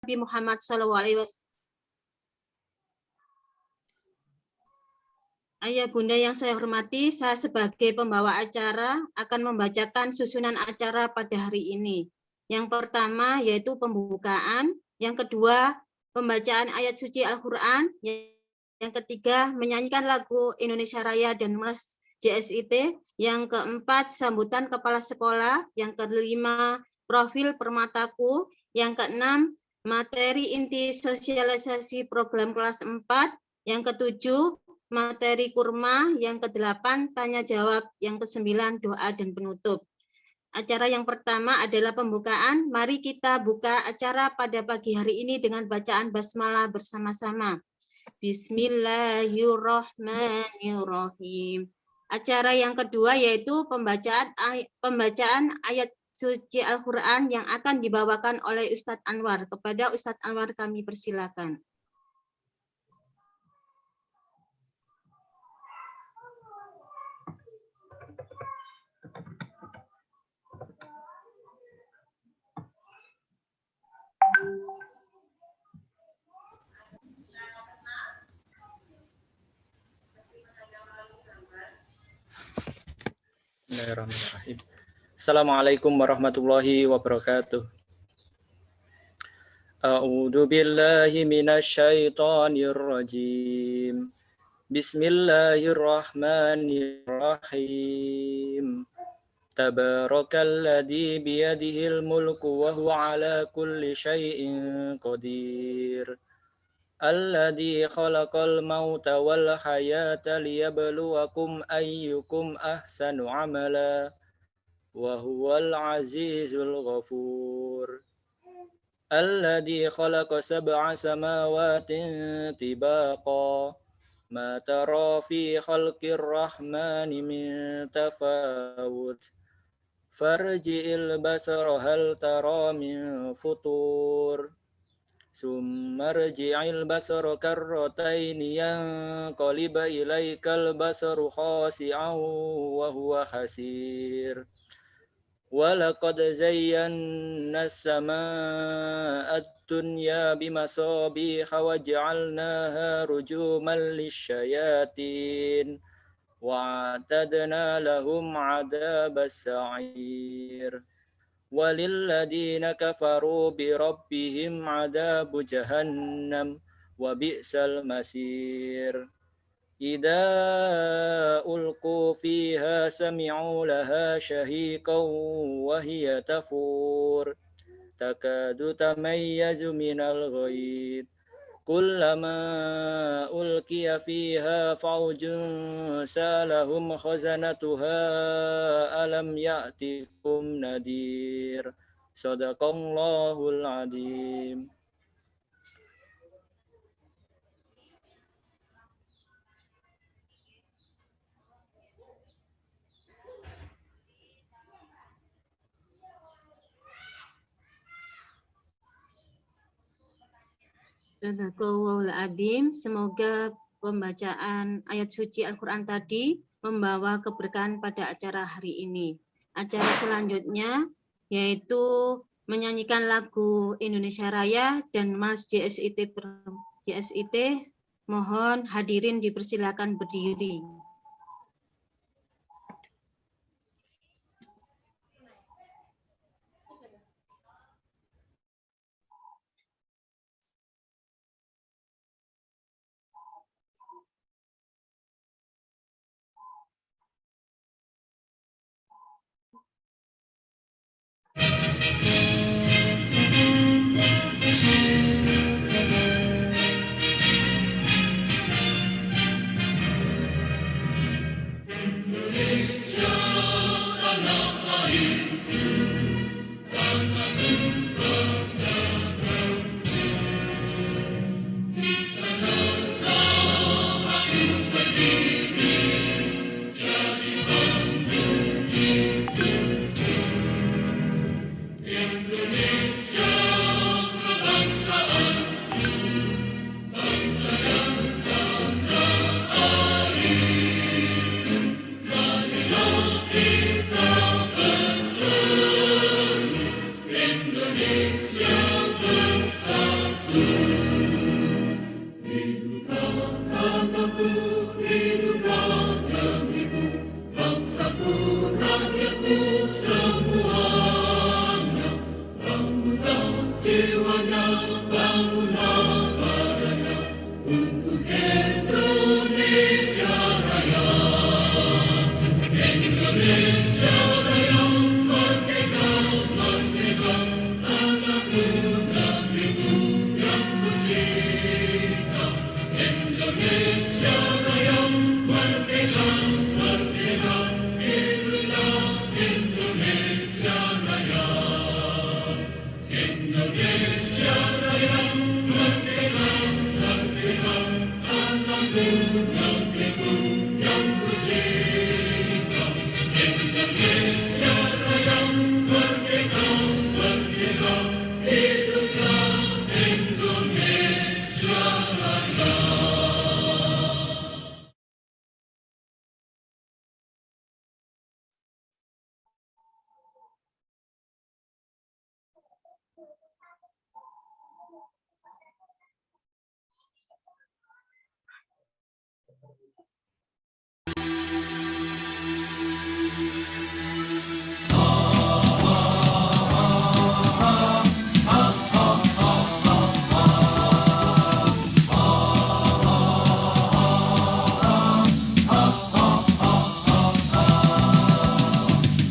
Nabi Muhammad SAW. Ayah bunda yang saya hormati, saya sebagai pembawa acara akan membacakan susunan acara pada hari ini. Yang pertama yaitu pembukaan, yang kedua pembacaan ayat suci Al-Quran, yang ketiga menyanyikan lagu Indonesia Raya dan Mas JSIT, yang keempat sambutan kepala sekolah, yang kelima profil permataku, yang keenam materi inti sosialisasi program kelas 4, yang ketujuh materi kurma, yang ke-8 tanya jawab, yang ke-9 doa dan penutup. Acara yang pertama adalah pembukaan. Mari kita buka acara pada pagi hari ini dengan bacaan basmalah bersama-sama. Bismillahirrahmanirrahim. Acara yang kedua yaitu pembacaan ayat suci Al-Quran yang akan dibawakan oleh Ustadz Anwar. Kepada Ustadz Anwar kami persilakan. Bismillahirrahmanirrahim. Assalamualaikum warahmatullahi wabarakatuh. A'udzu billahi minasy syaithanir rajim. Bismillahirrahmanirrahim. Tabarakalladzi biyadihil mulku wa huwa ala kulli syai'in qadir. Alladzi khalaqal mauta wal hayata liyabluwakum ayyukum ahsanu amala wa huwal azizul ghafur. Alladzi khalaqa sab'a samawati tibaqa ma tara fi khalqir rahmani min tafawut. Farji'il basara hal tara min futur. Summa rji'il basara karrataini yanqalib ilaikal basaru khasi'an wa huwa hasir. Walaqad zayyana as-samaa'a ad-dunya bimasabiha wa ja'alnaha rujuman lisyayatin wa a'tadna lahum 'adzabas sa'ir. Walilladina kafaru bi rabbihim adabu jahannam wa bi'sal masir. Idza ulqu fiha sami'u laha shahiqan wa hiya tafur. Takadu tamayyazu minal ghaid. Kullama ulqiya fiha fawjun salahum khazanatuha alam ya'tikum nadir. Sadaqallahul azim. Sadaqallahul azim. Semoga pembacaan ayat suci Al-Quran tadi membawa keberkahan pada acara hari ini. Acara selanjutnya yaitu menyanyikan lagu Indonesia Raya dan Mas JSIT. Mohon hadirin dipersilakan berdiri.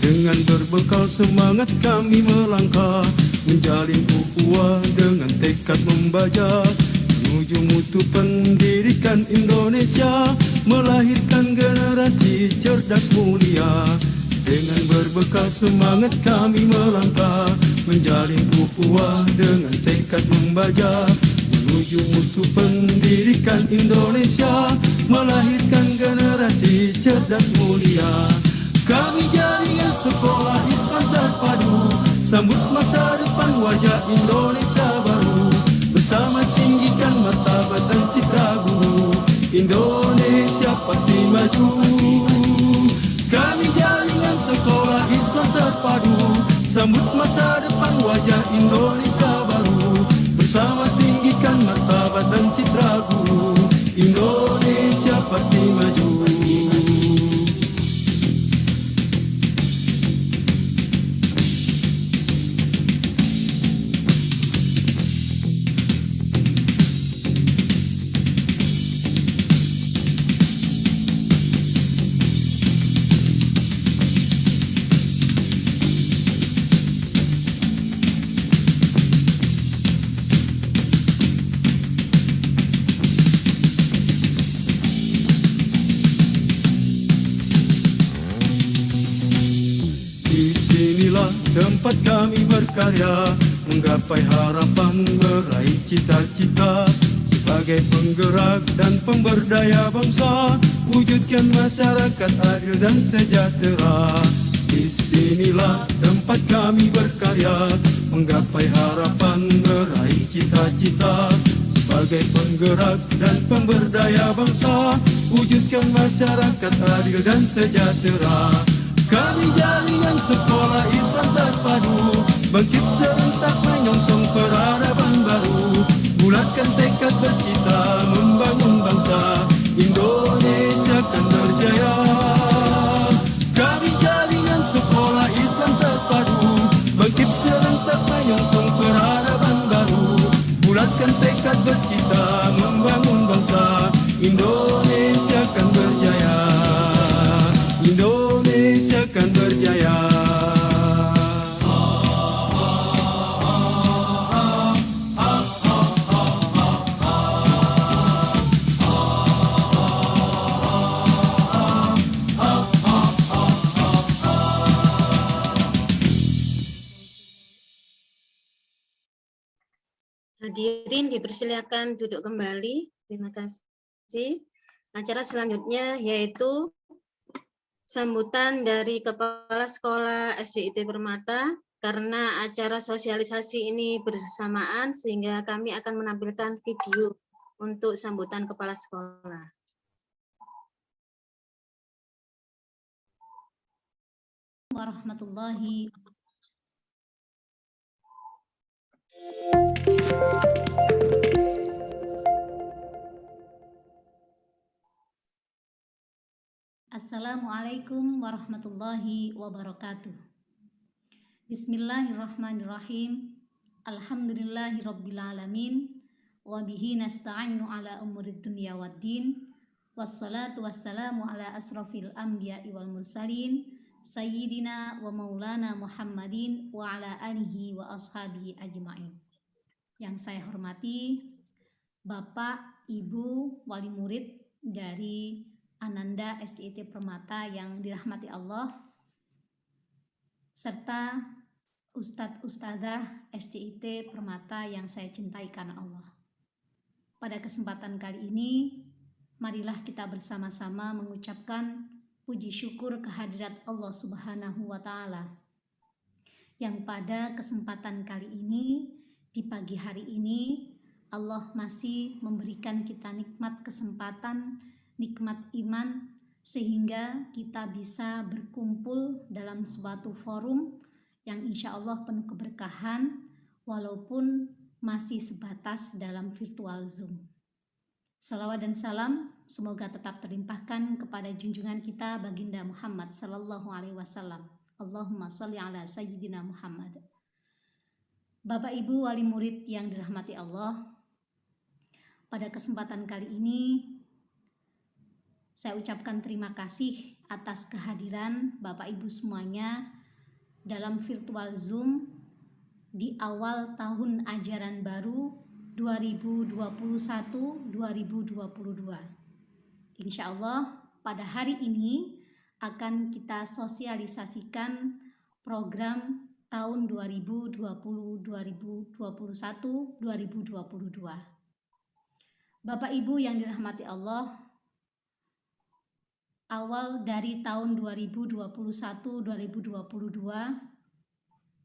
Dengan berbekal semangat kami melangkah, menjalin ukhuwah dengan tekad membaja, menuju mutu pendidikan Indonesia, melahirkan generasi cerdas mulia. Dengan berbekal semangat kami melangkah, menjalin ukhuwah dengan tekad membaja, menuju mutu pendidikan Indonesia, melahirkan generasi cerdas mulia. Kami jaringan sekolah Islam terpadu, sambut masa depan wajah Indonesia baru, bersama tinggikan martabat dan citra guru, Indonesia pasti maju. Kami jaringan sekolah Islam terpadu, sambut masa depan wajah Indonesia baru, bersama tinggikan martabat dan citra guru, Indonesia pasti maju. Tempat kami berkarya, menggapai harapan, meraih cita-cita. Sebagai penggerak dan pemberdaya bangsa, wujudkan masyarakat adil dan sejahtera. Di sinilah tempat kami berkarya, menggapai harapan, meraih cita-cita. Sebagai penggerak dan pemberdaya bangsa, wujudkan masyarakat adil dan sejahtera. Kami jaringan sekolah Islam terpadu, bangkit serentak menyongsong peradaban baru, bulatkan tekad bercita membangun bangsa, Indonesia kan berjaya. Kami jaringan sekolah Islam terpadu, bangkit serentak menyongsong peradaban baru, bulatkan tekad bercita membangun bangsa, Indonesia kan berjaya. Indonesia kan berjaya. Hadirin dipersilakan duduk kembali. Terima kasih. Acara selanjutnya yaitu sambutan dari Kepala Sekolah SDIT Permata. Karena acara sosialisasi ini bersamaan, sehingga kami akan menampilkan video untuk sambutan Kepala Sekolah. Warahmatullahi. Assalamualaikum warahmatullahi wabarakatuh. Bismillahirrahmanirrahim. Alhamdulillahirabbil alamin wa bihi nasta'inu ala umurid dunya waddin. Wassalatu wassalamu ala asrafil anbiya'i wal mursalin sayyidina wa maulana Muhammadin wa ala alihi wa ashabihi ajma'in. Yang saya hormati Bapak, Ibu, wali murid dari Ananda SDIT Permata yang dirahmati Allah, serta Ustadz Ustadzah SDIT Permata yang saya cintai karena Allah. Pada kesempatan kali ini, marilah kita bersama-sama mengucapkan puji syukur kehadirat Allah Subhanahu wa Ta'ala, yang pada kesempatan kali ini, di pagi hari ini, Allah masih memberikan kita nikmat kesempatan, nikmat iman, sehingga kita bisa berkumpul dalam suatu forum yang insya Allah penuh keberkahan, walaupun masih sebatas dalam virtual Zoom. Salawat dan salam semoga tetap terlimpahkan kepada junjungan kita Baginda Muhammad Sallallahu Alaihi Wasallam. Allahumma sholli ala Sayyidina Muhammad. Bapak Ibu wali murid yang dirahmati Allah, pada kesempatan kali ini saya ucapkan terima kasih atas kehadiran Bapak Ibu semuanya dalam virtual Zoom di awal tahun ajaran baru 2021-2022. Insya Allah pada hari ini akan kita sosialisasikan program tahun 2020-2021-2022. Bapak Ibu yang dirahmati Allah, awal dari tahun 2021-2022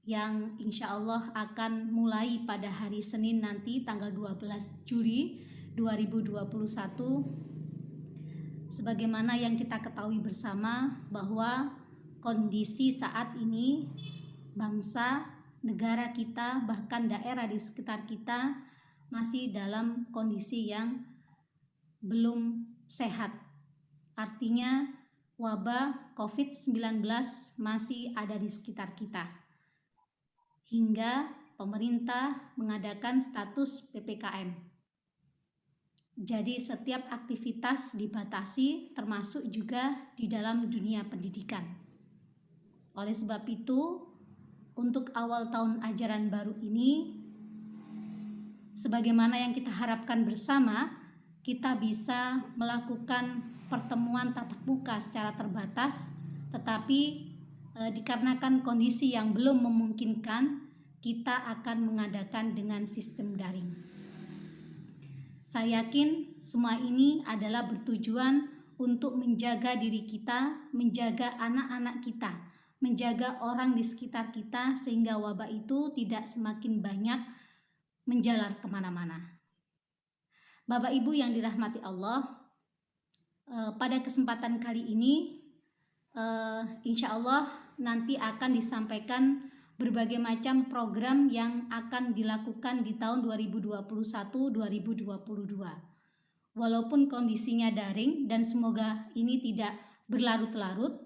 yang insya Allah akan mulai pada hari Senin nanti tanggal 12 Juli 2021. Sebagaimana yang kita ketahui bersama bahwa kondisi saat ini bangsa, negara kita, bahkan daerah di sekitar kita masih dalam kondisi yang belum sehat. Artinya wabah COVID-19 masih ada di sekitar kita. Hingga pemerintah mengadakan status PPKM. Jadi setiap aktivitas dibatasi, termasuk juga di dalam dunia pendidikan. Oleh sebab itu, untuk awal tahun ajaran baru ini, sebagaimana yang kita harapkan bersama, kita bisa melakukan pertemuan tatap muka secara terbatas, tetapi dikarenakan kondisi yang belum memungkinkan, kita akan mengadakan dengan sistem daring. Saya yakin semua ini adalah bertujuan untuk menjaga diri kita, menjaga anak-anak kita, menjaga orang di sekitar kita, sehingga wabah itu tidak semakin banyak menjalar kemana-mana. Bapak Ibu yang dirahmati Allah, pada kesempatan kali ini insya Allah nanti akan disampaikan berbagai macam program yang akan dilakukan di tahun 2021-2022. Walaupun kondisinya daring dan semoga ini tidak berlarut-larut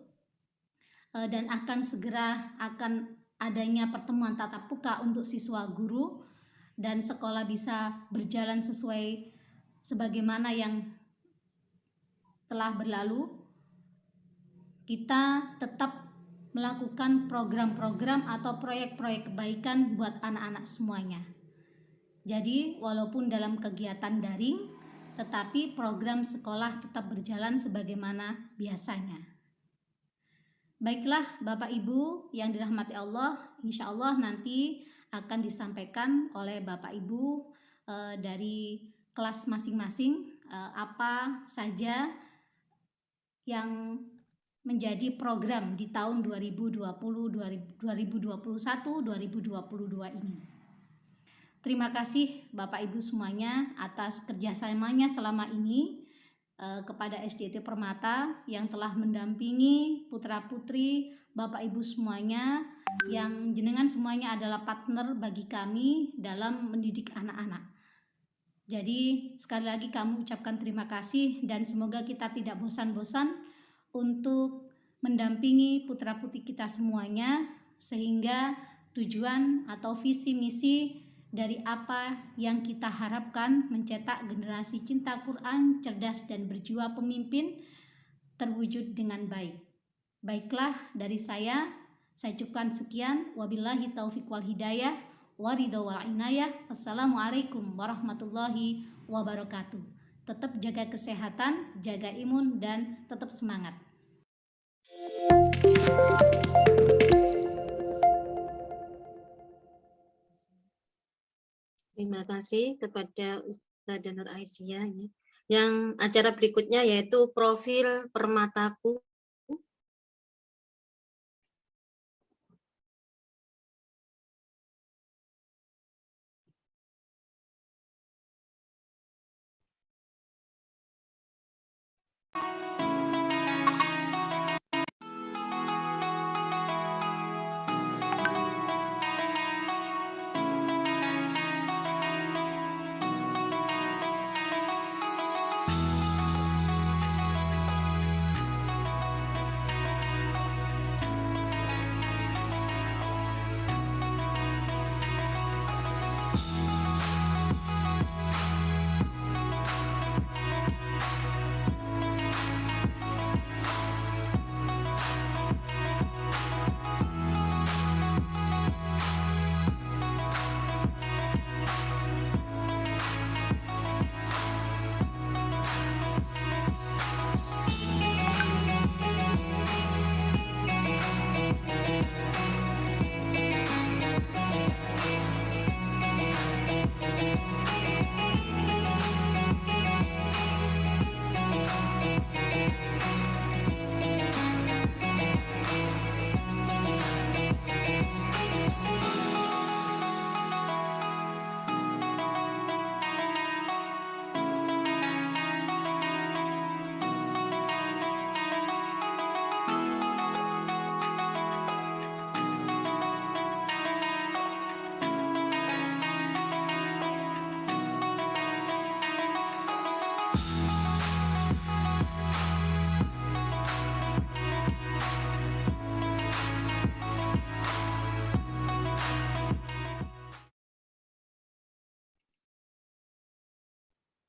dan akan segera akan adanya pertemuan tatap muka untuk siswa guru dan sekolah bisa berjalan sesuai sebagaimana yang telah berlalu. Kita tetap melakukan program-program atau proyek-proyek kebaikan buat anak-anak semuanya. Jadi walaupun dalam kegiatan daring, tetapi program sekolah tetap berjalan sebagaimana biasanya. Baiklah Bapak Ibu yang dirahmati Allah, insya Allah nanti akan disampaikan oleh Bapak Ibu dari kelas masing-masing apa saja yang menjadi program di tahun 2020-2021-2022 ini. Terima kasih Bapak Ibu semuanya atas kerjasamanya selama ini kepada SDIT Permata yang telah mendampingi putra-putri Bapak Ibu semuanya, yang jenengan semuanya adalah partner bagi kami dalam mendidik anak-anak. Jadi sekali lagi kami ucapkan terima kasih dan semoga kita tidak bosan-bosan untuk mendampingi putra-putri kita semuanya, sehingga tujuan atau visi misi dari apa yang kita harapkan mencetak generasi cinta Quran, cerdas dan berjiwa pemimpin terwujud dengan baik. Baiklah, dari saya ucapkan sekian. Wabillahi taufiq wal hidayah, waridho wal inayah. Wassalamualaikum warahmatullahi wabarakatuh. Tetap jaga kesehatan, jaga imun, dan tetap semangat. Terima kasih kepada Ustazah Nur Aisyah. Yang acara berikutnya yaitu profil Permataku.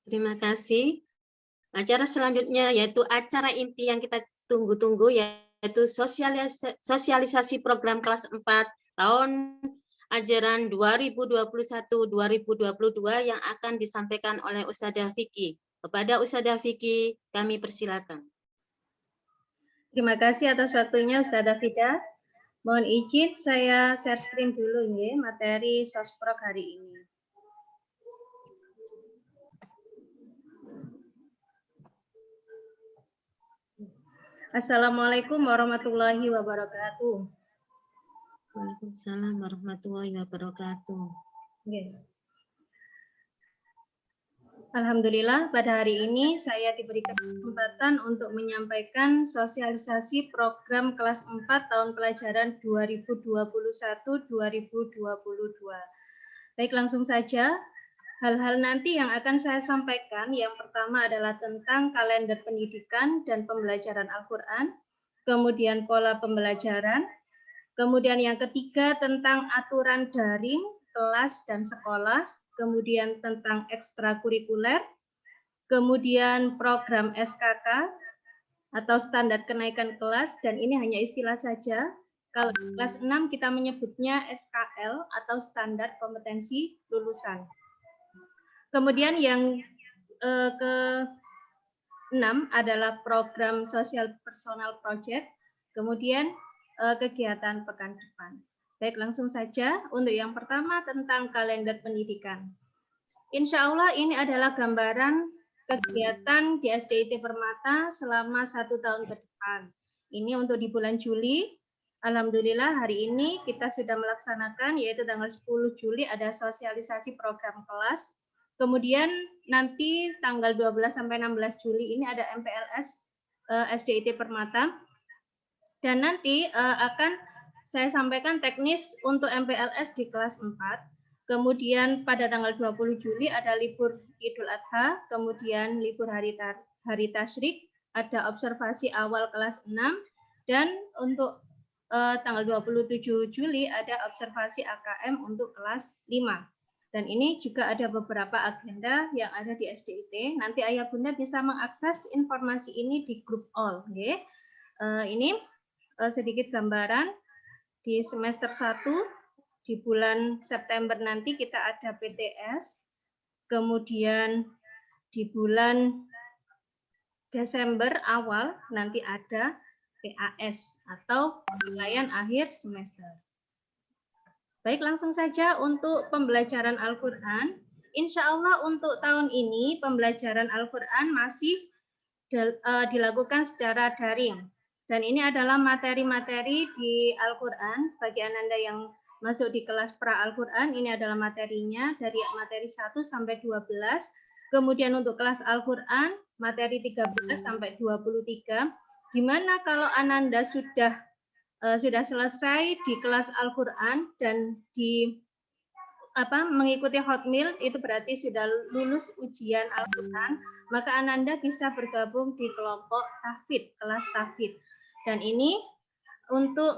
Terima kasih. Acara selanjutnya yaitu acara inti yang kita tunggu-tunggu, yaitu sosialisasi program kelas 4 tahun ajaran 2021-2022 yang akan disampaikan oleh Ustazah Vicky. Kepada Ustazah Vicky, kami persilakan. Terima kasih atas waktunya Ustazah Fida. Mohon izin saya share screen dulu ya, materi Sosprok hari ini. Assalamualaikum warahmatullahi wabarakatuh. Waalaikumsalam warahmatullahi wabarakatuh. Alhamdulillah pada hari ini saya diberikan kesempatan untuk menyampaikan sosialisasi program kelas 4 tahun pelajaran 2021-2022. Baik, langsung saja. Hal-hal nanti yang akan saya sampaikan, yang pertama adalah tentang kalender pendidikan dan pembelajaran Al-Quran, kemudian pola pembelajaran, kemudian yang ketiga tentang aturan daring, kelas dan sekolah, kemudian tentang ekstrakurikuler, kemudian program SKK atau standar kenaikan kelas, dan ini hanya istilah saja. Kalau kelas 6 kita menyebutnya SKL atau standar kompetensi lulusan. Kemudian yang ke-6 adalah program sosial personal project, kemudian kegiatan pekan depan. Baik, langsung saja untuk yang pertama tentang kalender pendidikan. Insya Allah ini adalah gambaran kegiatan di SDIT Permata selama 1 tahun ke depan. Ini untuk di bulan Juli. Alhamdulillah hari ini kita sudah melaksanakan, yaitu tanggal 10 Juli ada sosialisasi program kelas. Kemudian nanti tanggal 12 sampai 16 Juli ini ada MPLS SDIT Permata. Dan nanti akan saya sampaikan teknis untuk MPLS di kelas 4. Kemudian pada tanggal 20 Juli ada libur Idul Adha, kemudian libur hari tasyrik, ada observasi awal kelas 6, dan untuk tanggal 27 Juli ada observasi AKM untuk kelas 5. Dan ini juga ada beberapa agenda yang ada di SDIT. Nanti Ayah Bunda bisa mengakses informasi ini di grup all. Okay. Ini sedikit gambaran di semester 1 di bulan September nanti kita ada PTS. Kemudian di bulan Desember awal nanti ada PAS atau penilaian akhir semester. Baik, langsung saja untuk pembelajaran Al-Quran. Insya Allah untuk tahun ini pembelajaran Al-Quran masih dilakukan secara daring. Dan ini adalah materi-materi di Al-Quran. Bagi Ananda yang masuk di kelas pra Al-Quran, ini adalah materinya dari materi 1 sampai 12. Kemudian untuk kelas Al-Quran, materi 13 sampai 23. Di mana kalau Ananda sudah selesai di kelas Al-Quran dan mengikuti hotmail, itu berarti sudah lulus ujian Al-Quran, maka Ananda bisa bergabung di kelompok tahfidz, kelas tahfidz. Dan ini untuk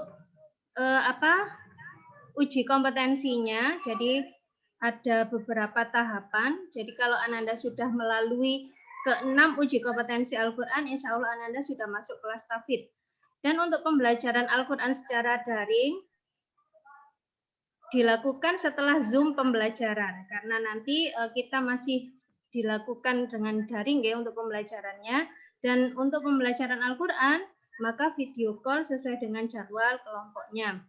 uji kompetensinya, jadi ada beberapa tahapan. Jadi kalau Ananda sudah melalui ke-6 uji kompetensi Al-Quran, insya Allah Ananda sudah masuk kelas tahfidz. Dan untuk pembelajaran Al-Quran secara daring dilakukan setelah Zoom pembelajaran. Karena nanti kita masih dilakukan dengan daring ya untuk pembelajarannya. Dan untuk pembelajaran Al-Quran, maka video call sesuai dengan jadwal kelompoknya.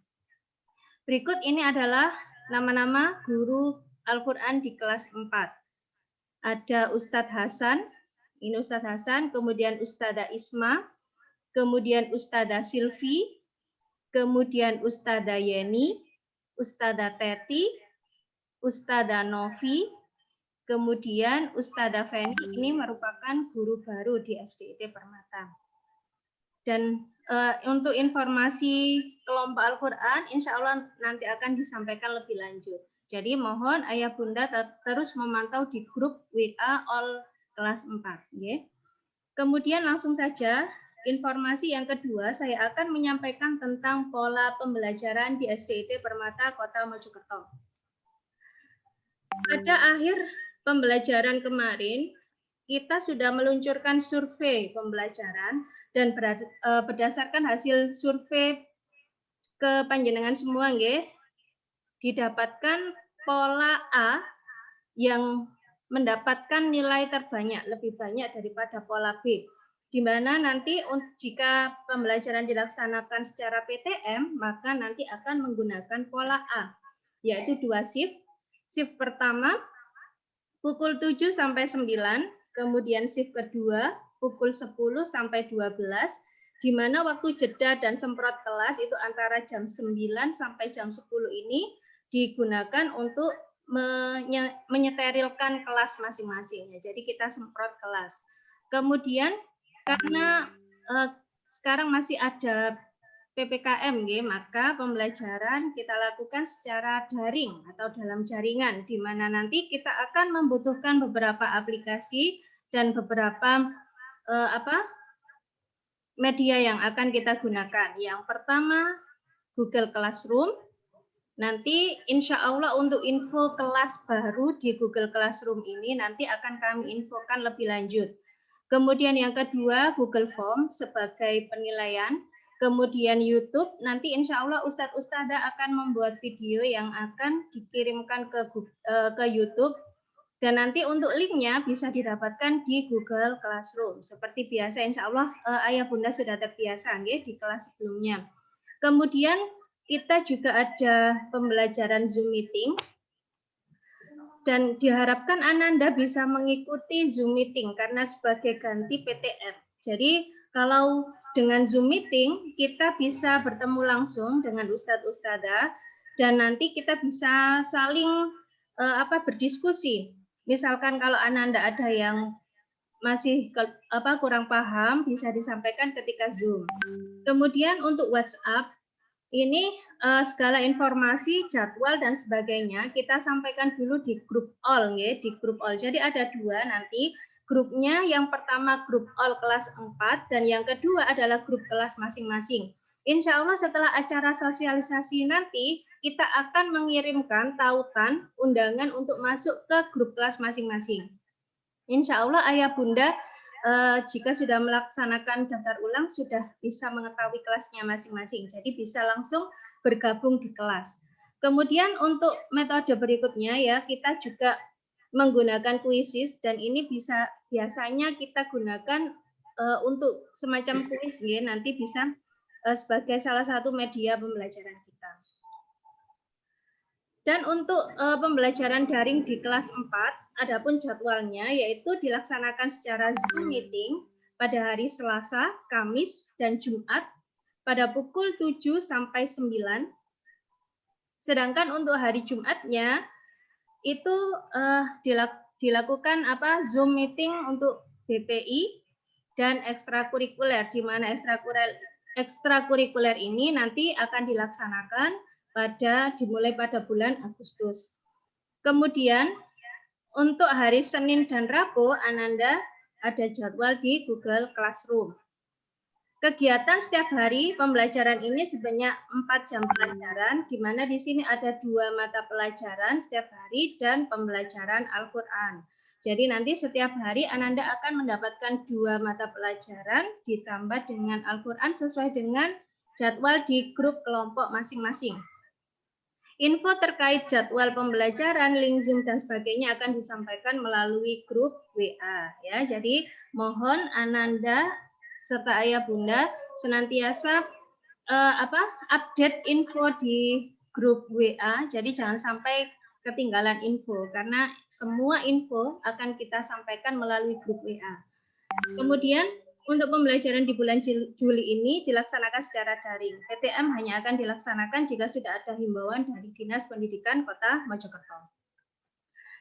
Berikut ini adalah nama-nama guru Al-Quran di kelas 4. Ada Ustadz Hasan, ini Ustadz Hasan, kemudian Ustadzah Isma, kemudian Ustadzah Silvi, kemudian Ustadzah Yeni, Ustadzah Teti, Ustadzah Novi, kemudian Ustadzah Feni, ini merupakan guru baru di SDIT Permata. Dan untuk informasi kelompok Al-Quran, insya Allah nanti akan disampaikan lebih lanjut. Jadi mohon Ayah Bunda terus memantau di grup WA All kelas 4. Ya. Kemudian langsung saja, informasi yang kedua, saya akan menyampaikan tentang pola pembelajaran di SDIT Permata Kota Mojokerto. Pada akhir pembelajaran kemarin, kita sudah meluncurkan survei pembelajaran dan berdasarkan hasil survei ke panjenengan semua, nggih, didapatkan pola A yang mendapatkan nilai terbanyak, lebih banyak daripada pola B. Di mana nanti jika pembelajaran dilaksanakan secara PTM, maka nanti akan menggunakan pola A, yaitu 2 shift. Shift pertama pukul 7 sampai 9, kemudian shift kedua pukul 10 sampai 12, di mana waktu jeda dan semprot kelas itu antara jam 9 sampai jam 10 ini digunakan untuk menyeterilkan kelas masing-masing. Jadi kita semprot kelas. Kemudian karena sekarang masih ada PPKM, maka pembelajaran kita lakukan secara daring atau dalam jaringan, di mana nanti kita akan membutuhkan beberapa aplikasi dan beberapa media yang akan kita gunakan. Yang pertama Google Classroom. Nanti insya Allah untuk info kelas baru di Google Classroom ini nanti akan kami infokan lebih lanjut. Kemudian yang kedua, Google Form sebagai penilaian. Kemudian YouTube, nanti insya Allah Ustadz-Ustadzah akan membuat video yang akan dikirimkan ke YouTube. Dan nanti untuk linknya bisa didapatkan di Google Classroom. Seperti biasa, insya Allah Ayah Bunda sudah terbiasa di kelas sebelumnya. Kemudian kita juga ada pembelajaran Zoom Meeting. Dan diharapkan Ananda bisa mengikuti Zoom Meeting karena sebagai ganti PTM. Jadi kalau dengan Zoom Meeting kita bisa bertemu langsung dengan Ustadz-Ustadzah dan nanti kita bisa saling berdiskusi. Misalkan kalau Ananda ada yang masih kurang paham bisa disampaikan ketika Zoom. Kemudian untuk WhatsApp ini segala informasi, jadwal dan sebagainya kita sampaikan dulu di grup all, di grup all. Jadi ada 2 nanti grupnya, yang pertama grup all kelas 4 dan yang kedua adalah grup kelas masing-masing. Insya Allah setelah acara sosialisasi nanti kita akan mengirimkan tautan undangan untuk masuk ke grup kelas masing-masing. Insya Allah ayah bunda jika sudah melaksanakan daftar ulang sudah bisa mengetahui kelasnya masing-masing. Jadi bisa langsung bergabung di kelas. Kemudian untuk metode berikutnya ya kita juga menggunakan kuisis dan ini biasanya kita gunakan untuk semacam kuis ya, nanti bisa sebagai salah satu media pembelajaran kita. Dan untuk pembelajaran daring di kelas 4, adapun jadwalnya yaitu dilaksanakan secara Zoom meeting pada hari Selasa, Kamis, dan Jumat pada pukul 7 sampai 9. Sedangkan untuk hari Jumatnya itu dilakukan Zoom meeting untuk BPI dan ekstrakurikuler, di mana ekstrakurikuler ini nanti akan dilaksanakan dimulai pada bulan Agustus. Kemudian untuk hari Senin dan Rabu, Ananda ada jadwal di Google Classroom. Kegiatan setiap hari pembelajaran ini sebanyak 4 jam pelajaran, di mana di sini ada 2 mata pelajaran setiap hari dan pembelajaran Al-Quran. Jadi nanti setiap hari Ananda akan mendapatkan 2 mata pelajaran ditambah dengan Al-Quran sesuai dengan jadwal di grup kelompok masing-masing. Info terkait jadwal pembelajaran, link Zoom dan sebagainya akan disampaikan melalui grup WA ya. Jadi mohon Ananda serta ayah bunda senantiasa update info di grup WA. Jadi jangan sampai ketinggalan info karena semua info akan kita sampaikan melalui grup WA. Kemudian untuk pembelajaran di bulan Juli ini dilaksanakan secara daring. PTM hanya akan dilaksanakan jika sudah ada himbauan dari Dinas Pendidikan Kota Mojokerto.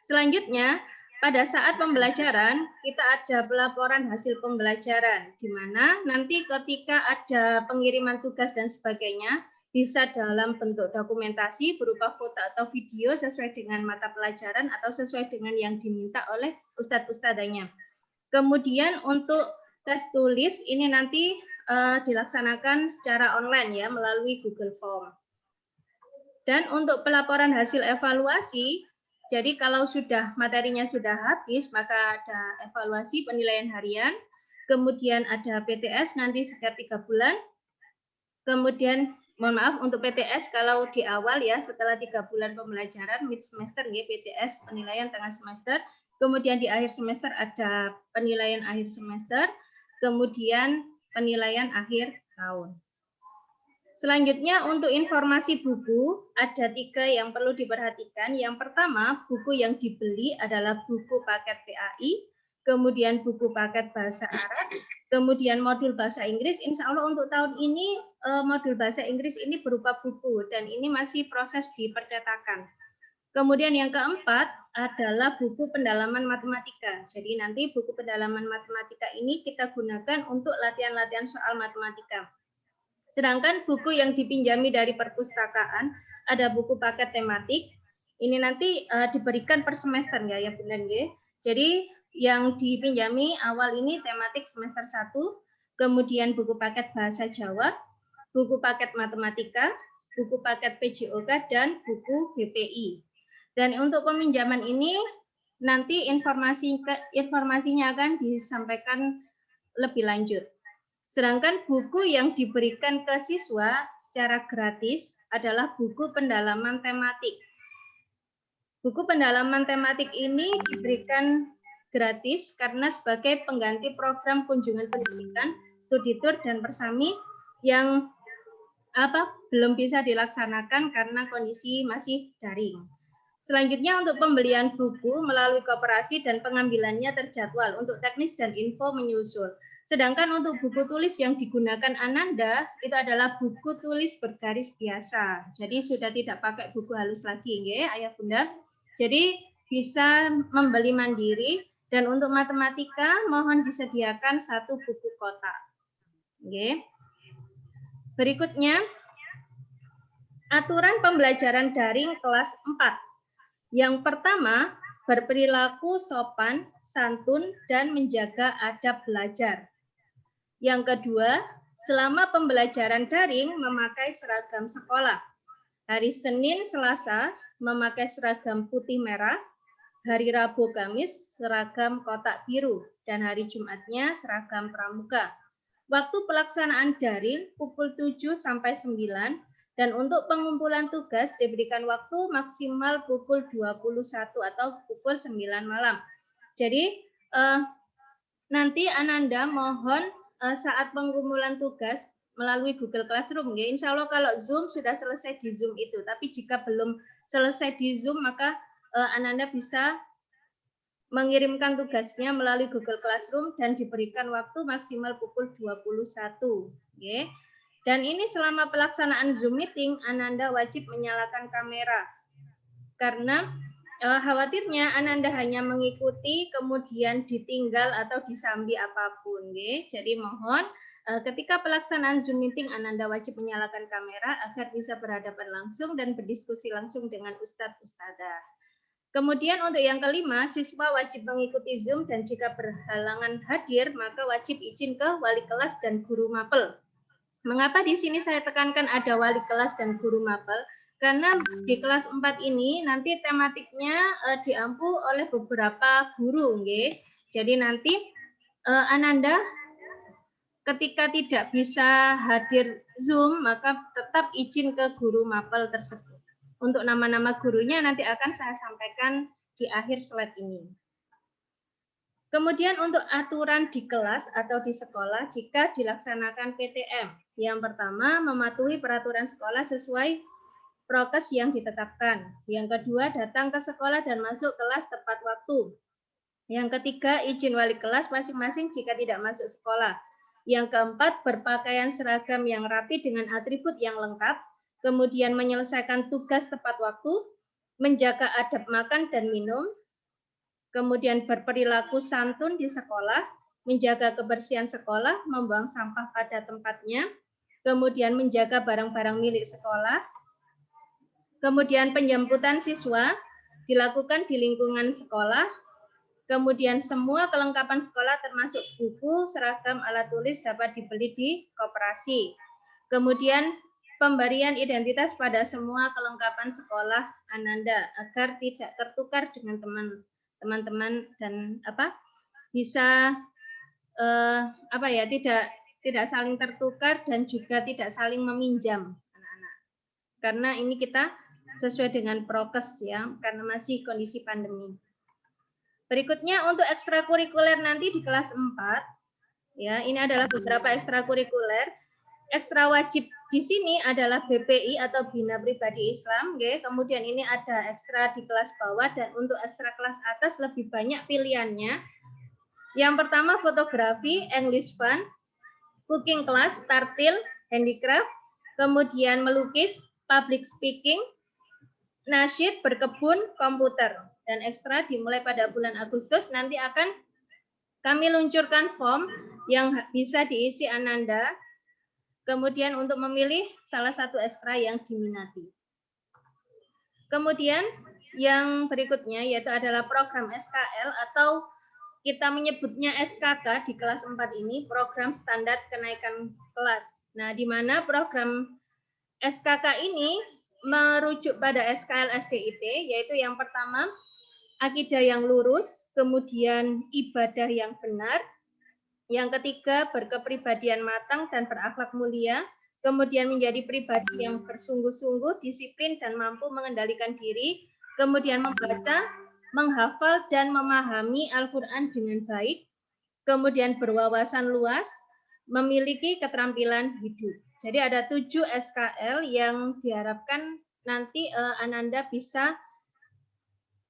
Selanjutnya, pada saat pembelajaran, kita ada pelaporan hasil pembelajaran, di mana nanti ketika ada pengiriman tugas dan sebagainya, bisa dalam bentuk dokumentasi berupa foto atau video sesuai dengan mata pelajaran atau sesuai dengan yang diminta oleh ustadz-ustadzanya. Kemudian untuk tes tulis ini nanti dilaksanakan secara online ya melalui Google Form. Dan untuk pelaporan hasil evaluasi, jadi kalau sudah materinya sudah habis maka ada evaluasi penilaian harian, kemudian ada PTS nanti setiap 3 bulan. Kemudian mohon maaf untuk PTS kalau di awal ya setelah 3 bulan pembelajaran mid semester ya PTS penilaian tengah semester. Kemudian di akhir semester ada penilaian akhir semester. Kemudian penilaian akhir tahun. Selanjutnya untuk informasi buku, ada 3 yang perlu diperhatikan. Yang pertama, buku yang dibeli adalah buku paket PAI, kemudian buku paket bahasa Arab, kemudian modul bahasa Inggris. Insya Allah untuk tahun ini modul bahasa Inggris ini berupa buku dan ini masih proses dipercetakan. Kemudian yang keempat adalah buku pendalaman matematika. Jadi nanti buku pendalaman matematika ini kita gunakan untuk latihan-latihan soal matematika. Sedangkan buku yang dipinjami dari perpustakaan ada buku paket tematik. Ini nanti diberikan per semester ya benar ya. Jadi yang dipinjami awal ini tematik semester 1, kemudian buku paket bahasa Jawa, buku paket matematika, buku paket PJOK dan buku BPI. Dan untuk peminjaman ini nanti informasinya akan disampaikan lebih lanjut. Sedangkan buku yang diberikan ke siswa secara gratis adalah buku pendalaman tematik. Buku pendalaman tematik ini diberikan gratis karena sebagai pengganti program kunjungan pendidikan, studi tour dan persami yang belum bisa dilaksanakan karena kondisi masih daring. Selanjutnya untuk pembelian buku melalui koperasi dan pengambilannya terjadwal untuk teknis dan info menyusul. Sedangkan untuk buku tulis yang digunakan Ananda itu adalah buku tulis bergaris biasa. Jadi sudah tidak pakai buku halus lagi, ya, Ayah Bunda. Jadi bisa membeli mandiri dan untuk matematika mohon disediakan 1 buku kotak. Oke. Berikutnya aturan pembelajaran daring kelas 4. Yang pertama, berperilaku sopan, santun, dan menjaga adab belajar. Yang kedua, selama pembelajaran daring memakai seragam sekolah. Hari Senin, Selasa memakai seragam putih merah, hari Rabu, Kamis seragam kotak biru, dan hari Jumatnya seragam pramuka. Waktu pelaksanaan daring pukul 7 sampai 9, dan untuk pengumpulan tugas diberikan waktu maksimal pukul 21 atau pukul 9 malam. Jadi nanti Ananda mohon saat pengumpulan tugas melalui Google Classroom, ya. Insya Allah kalau Zoom sudah selesai di Zoom itu, tapi jika belum selesai di Zoom maka Ananda bisa mengirimkan tugasnya melalui Google Classroom dan diberikan waktu maksimal pukul 21. Ya. Dan ini selama pelaksanaan Zoom meeting, Ananda wajib menyalakan kamera. Karena khawatirnya Ananda hanya mengikuti kemudian ditinggal atau disambi apapun. Ya. Jadi mohon ketika pelaksanaan Zoom meeting Ananda wajib menyalakan kamera agar bisa berhadapan langsung dan berdiskusi langsung dengan Ustadz Ustadzah. Kemudian untuk yang kelima, siswa wajib mengikuti Zoom dan jika berhalangan hadir maka wajib izin ke wali kelas dan guru mapel. Mengapa di sini saya tekankan ada wali kelas dan guru mapel? Karena di kelas 4 ini nanti tematiknya diampu oleh beberapa guru. Okay? Jadi nanti Ananda ketika tidak bisa hadir Zoom, maka tetap izin ke guru mapel tersebut. Untuk nama-nama gurunya nanti akan saya sampaikan di akhir slide ini. Kemudian untuk aturan di kelas atau di sekolah jika dilaksanakan PTM. Yang pertama, mematuhi peraturan sekolah sesuai prokes yang ditetapkan. Yang kedua, datang ke sekolah dan masuk kelas tepat waktu. Yang ketiga, izin wali kelas masing-masing jika tidak masuk sekolah. Yang keempat, berpakaian seragam yang rapi dengan atribut yang lengkap, kemudian menyelesaikan tugas tepat waktu, menjaga adab makan dan minum, kemudian berperilaku santun di sekolah, menjaga kebersihan sekolah, membuang sampah pada tempatnya, kemudian menjaga barang-barang milik sekolah, kemudian penjemputan siswa dilakukan di lingkungan sekolah, kemudian semua kelengkapan sekolah termasuk buku, seragam, alat tulis dapat dibeli di koperasi. Kemudian pemberian identitas pada semua kelengkapan sekolah Ananda agar tidak tertukar dengan teman-teman dan bisa tidak saling tertukar dan juga tidak saling meminjam anak-anak. Karena ini kita sesuai dengan prokes ya, karena masih kondisi pandemi. Berikutnya untuk ekstrakurikuler nanti di kelas 4 ya, ini adalah beberapa ekstrakurikuler. Ekstra wajib di sini adalah BPI atau Bina Pribadi Islam, okay. Kemudian ini ada ekstra di kelas bawah dan untuk ekstra kelas atas lebih banyak pilihannya. Yang pertama fotografi, English fun, cooking class, tartil, handicraft, kemudian melukis, public speaking, nasyid, berkebun, komputer. Dan ekstra dimulai pada bulan Agustus nanti akan kami luncurkan form yang bisa diisi Ananda. Kemudian untuk memilih salah satu ekstra yang diminati. Kemudian yang berikutnya yaitu adalah program SKL atau kita menyebutnya SKK di kelas 4 ini, program standar kenaikan kelas. Nah, di mana program SKK ini merujuk pada SKL SDIT, yaitu yang pertama, akidah yang lurus, kemudian ibadah yang benar, yang ketiga, berkepribadian matang dan berakhlak mulia, kemudian menjadi pribadi yang bersungguh-sungguh, disiplin, dan mampu mengendalikan diri, kemudian membaca, menghafal, dan memahami Al-Quran dengan baik, kemudian berwawasan luas, memiliki keterampilan hidup. Jadi ada 7 SKL yang diharapkan nanti Ananda bisa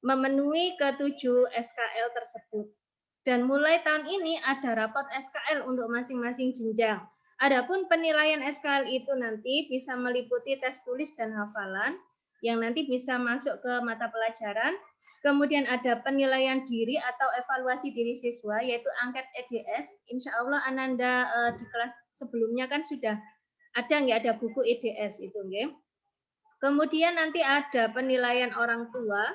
memenuhi ke-7 SKL tersebut. Dan mulai tahun ini ada rapot SKL untuk masing-masing jenjang. Adapun penilaian SKL itu nanti bisa meliputi tes tulis dan hafalan yang nanti bisa masuk ke mata pelajaran. Kemudian ada penilaian diri atau evaluasi diri siswa yaitu angket EDS. Insya Allah Ananda di kelas sebelumnya kan sudah ada buku EDS itu, nggih. Kemudian nanti ada penilaian orang tua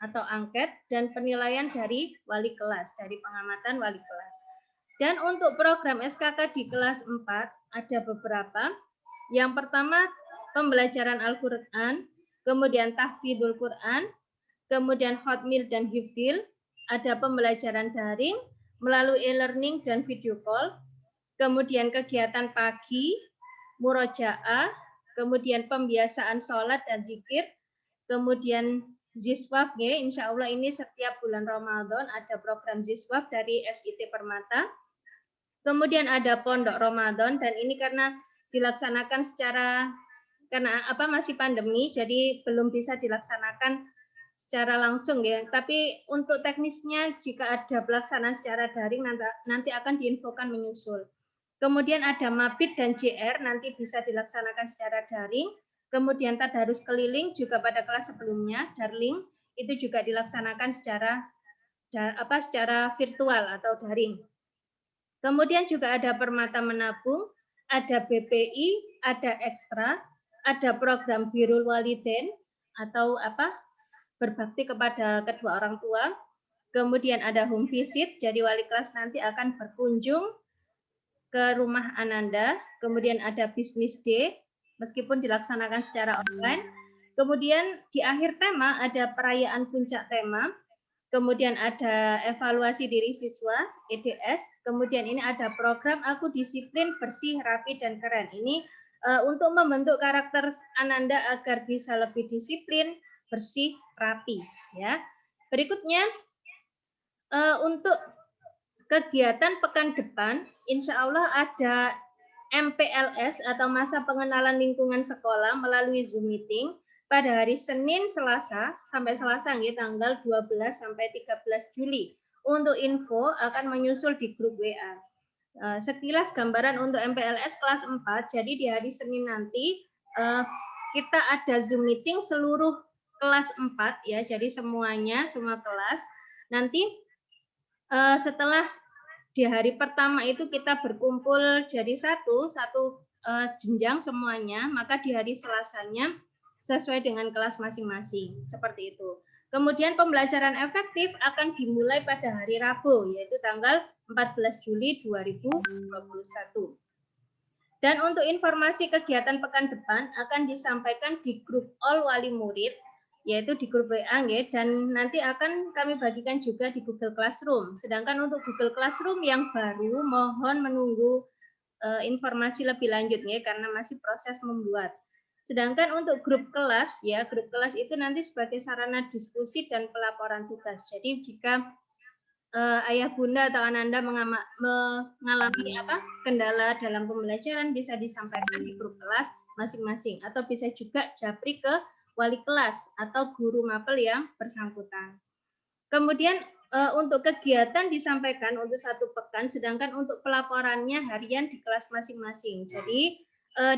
atau angket dan penilaian dari wali kelas, dari pengamatan wali kelas. Dan untuk program SKK di kelas 4 ada beberapa. Yang pertama pembelajaran Al-Quran, kemudian tahfidzul Quran, kemudian hotmil dan hifdil, ada pembelajaran daring melalui e-learning dan video call, kemudian kegiatan pagi, murojaah, kemudian pembiasaan sholat dan zikir, kemudian Ziswab, insya Allah ini setiap bulan Ramadan ada program Ziswab dari SIT Permata. Kemudian ada Pondok Ramadan, dan ini karena dilaksanakan masih pandemi, jadi belum bisa dilaksanakan secara langsung ya. Tapi untuk teknisnya jika ada pelaksanaan secara daring nanti akan diinfokan menyusul. Kemudian ada Mabit dan JR nanti bisa dilaksanakan secara daring. Kemudian tadarus keliling juga pada kelas sebelumnya, Darling, itu juga dilaksanakan secara virtual atau daring. Kemudian juga ada Permata Menabung, ada BPI, ada Ekstra, ada program Birrul Walidain atau berbakti kepada kedua orang tua. Kemudian ada home visit, jadi wali kelas nanti akan berkunjung ke rumah Ananda. Kemudian ada business day, meskipun dilaksanakan secara online. Kemudian di akhir tema ada perayaan puncak tema. Kemudian ada evaluasi diri siswa, EDS. Kemudian ini ada program Aku Disiplin, Bersih, Rapi, dan Keren. Ini untuk membentuk karakter Ananda agar bisa lebih disiplin, bersih, rapi. Ya. Berikutnya untuk kegiatan pekan depan, insya Allah ada MPLS atau masa pengenalan lingkungan sekolah melalui Zoom meeting pada hari Senin, Selasa sampai Selasa tanggal 12 sampai 13 Juli. Untuk info akan menyusul di grup WA. Sekilas gambaran untuk MPLS kelas 4, jadi di hari Senin nanti kita ada Zoom meeting seluruh kelas 4 ya, jadi semua kelas. Nanti setelah di hari pertama itu kita berkumpul jadi satu jenjang semuanya, maka di hari Selasanya sesuai dengan kelas masing-masing, seperti itu. Kemudian pembelajaran efektif akan dimulai pada hari Rabu, yaitu tanggal 14 Juli 2021. Dan untuk informasi kegiatan pekan depan akan disampaikan di grup All Wali Murid, yaitu di grup WA, dan nanti akan kami bagikan juga di Google Classroom. Sedangkan untuk Google Classroom yang baru, mohon menunggu informasi lebih lanjut karena masih proses membuat. Sedangkan untuk grup kelas, grup kelas itu nanti sebagai sarana diskusi dan pelaporan tugas. Jadi jika ayah bunda atau ananda mengalami kendala dalam pembelajaran, bisa disampaikan di grup kelas masing-masing, atau bisa juga japri ke wali kelas atau guru mapel yang bersangkutan. Kemudian untuk kegiatan disampaikan untuk 1 pekan, sedangkan untuk pelaporannya harian di kelas masing-masing. Jadi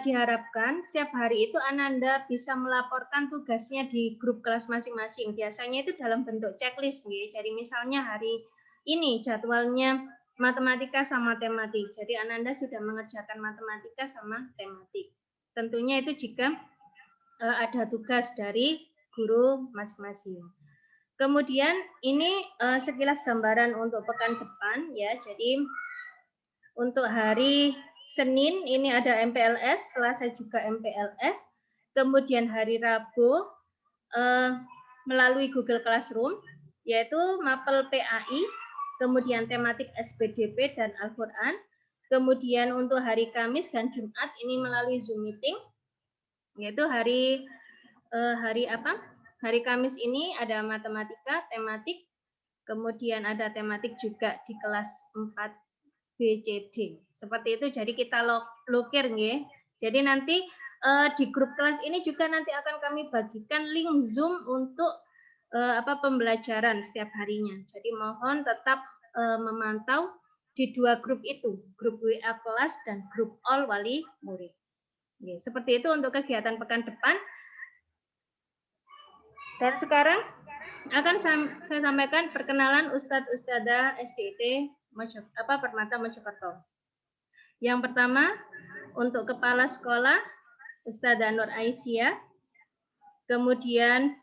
diharapkan setiap hari itu Ananda bisa melaporkan tugasnya di grup kelas masing-masing. Biasanya itu dalam bentuk checklist. Jadi misalnya hari ini jadwalnya matematika sama tematik. Jadi Ananda sudah mengerjakan matematika sama tematik. Tentunya itu jika ada tugas dari guru masing-masing. Kemudian ini sekilas gambaran untuk pekan depan ya. Jadi untuk hari Senin ini ada MPLS, Selasa juga MPLS. Kemudian hari Rabu melalui Google Classroom yaitu mapel PAI, kemudian tematik SPDP dan Al-Qur'an. Kemudian untuk hari Kamis dan Jumat ini melalui Zoom meeting. Yaitu hari Kamis ini ada matematika, tematik, kemudian ada tematik juga di kelas 4 BCD. Seperti itu, jadi kita lokir Jadi nanti di grup kelas ini juga nanti akan kami bagikan link Zoom untuk pembelajaran setiap harinya. Jadi mohon tetap memantau di 2 grup itu, grup WA kelas dan grup All Wali Murid. Seperti itu untuk kegiatan pekan depan. Dan sekarang akan saya sampaikan perkenalan Ustadz Ustadzah SDIT Permata Mojokerto. Yang pertama untuk kepala sekolah Ustadzah Nur Aisyah. Kemudian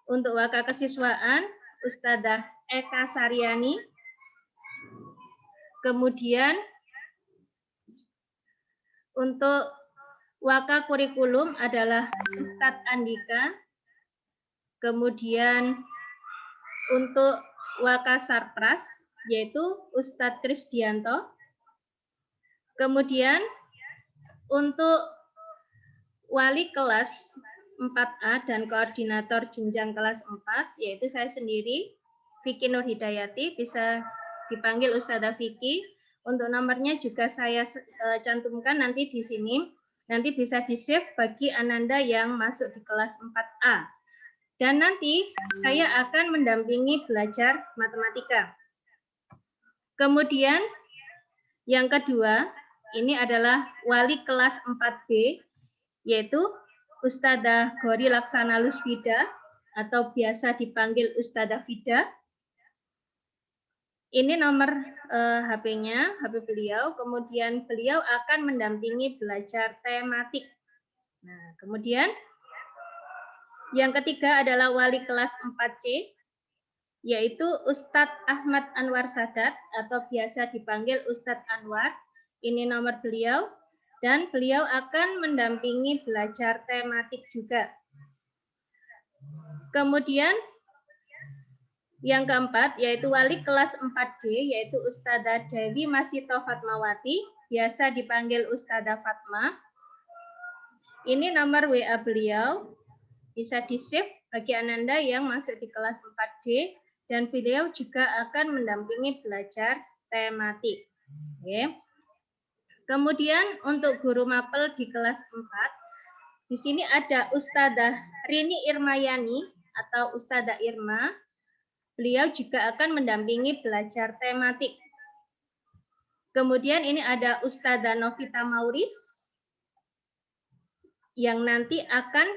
untuk wakil kesiswaan Ustadzah Eka Saryani. Kemudian untuk Waka kurikulum adalah Ustadz Andika. Kemudian untuk Waka Sarpras yaitu Ustadz Krisdianto. Kemudian untuk wali kelas 4A dan koordinator jenjang kelas 4 yaitu saya sendiri, Vicky Nur Hidayati, bisa dipanggil Ustadzah Vicky. Untuk nomornya juga saya cantumkan nanti di sini. Nanti bisa di-save bagi Ananda yang masuk di kelas 4A. Dan nanti saya akan mendampingi belajar matematika. Kemudian yang kedua, ini adalah wali kelas 4B, yaitu Ustadzah Gori Laksana Lusfida, atau biasa dipanggil Ustadzah Fida. Ini nomor HP-nya, HP beliau. Kemudian beliau akan mendampingi belajar tematik. Nah, kemudian yang ketiga adalah wali kelas 4C, yaitu Ustadz Ahmad Anwar Sadat, atau biasa dipanggil Ustadz Anwar. Ini nomor beliau. Dan beliau akan mendampingi belajar tematik juga. Kemudian yang keempat yaitu wali kelas 4D yaitu Ustadzah Dewi Masito Fatmawati, biasa dipanggil Ustadzah Fatma. Ini nomor WA beliau, bisa di-save bagi Ananda yang masuk di kelas 4D dan beliau juga akan mendampingi belajar tematik. Oke. Kemudian untuk guru mapel di kelas 4, di sini ada Ustadzah Rini Irmayani atau Ustadzah Irma. Beliau juga akan mendampingi belajar tematik. Kemudian ini ada Ustadzah Novita Mauris yang nanti akan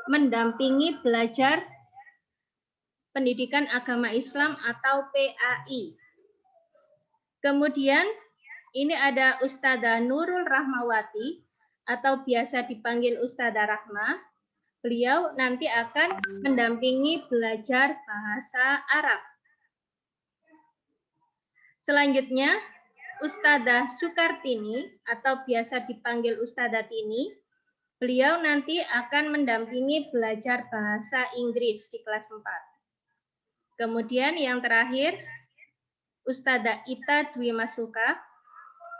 mendampingi belajar pendidikan agama Islam atau PAI. Kemudian ini ada Ustadzah Nurul Rahmawati atau biasa dipanggil Ustadzah Rahma. Beliau nanti akan mendampingi belajar bahasa Arab. Selanjutnya, Ustadzah Sukartini atau biasa dipanggil Ustadzah Tini. Beliau nanti akan mendampingi belajar bahasa Inggris di kelas 4. Kemudian yang terakhir, Ustadzah Ita Dwi Masruka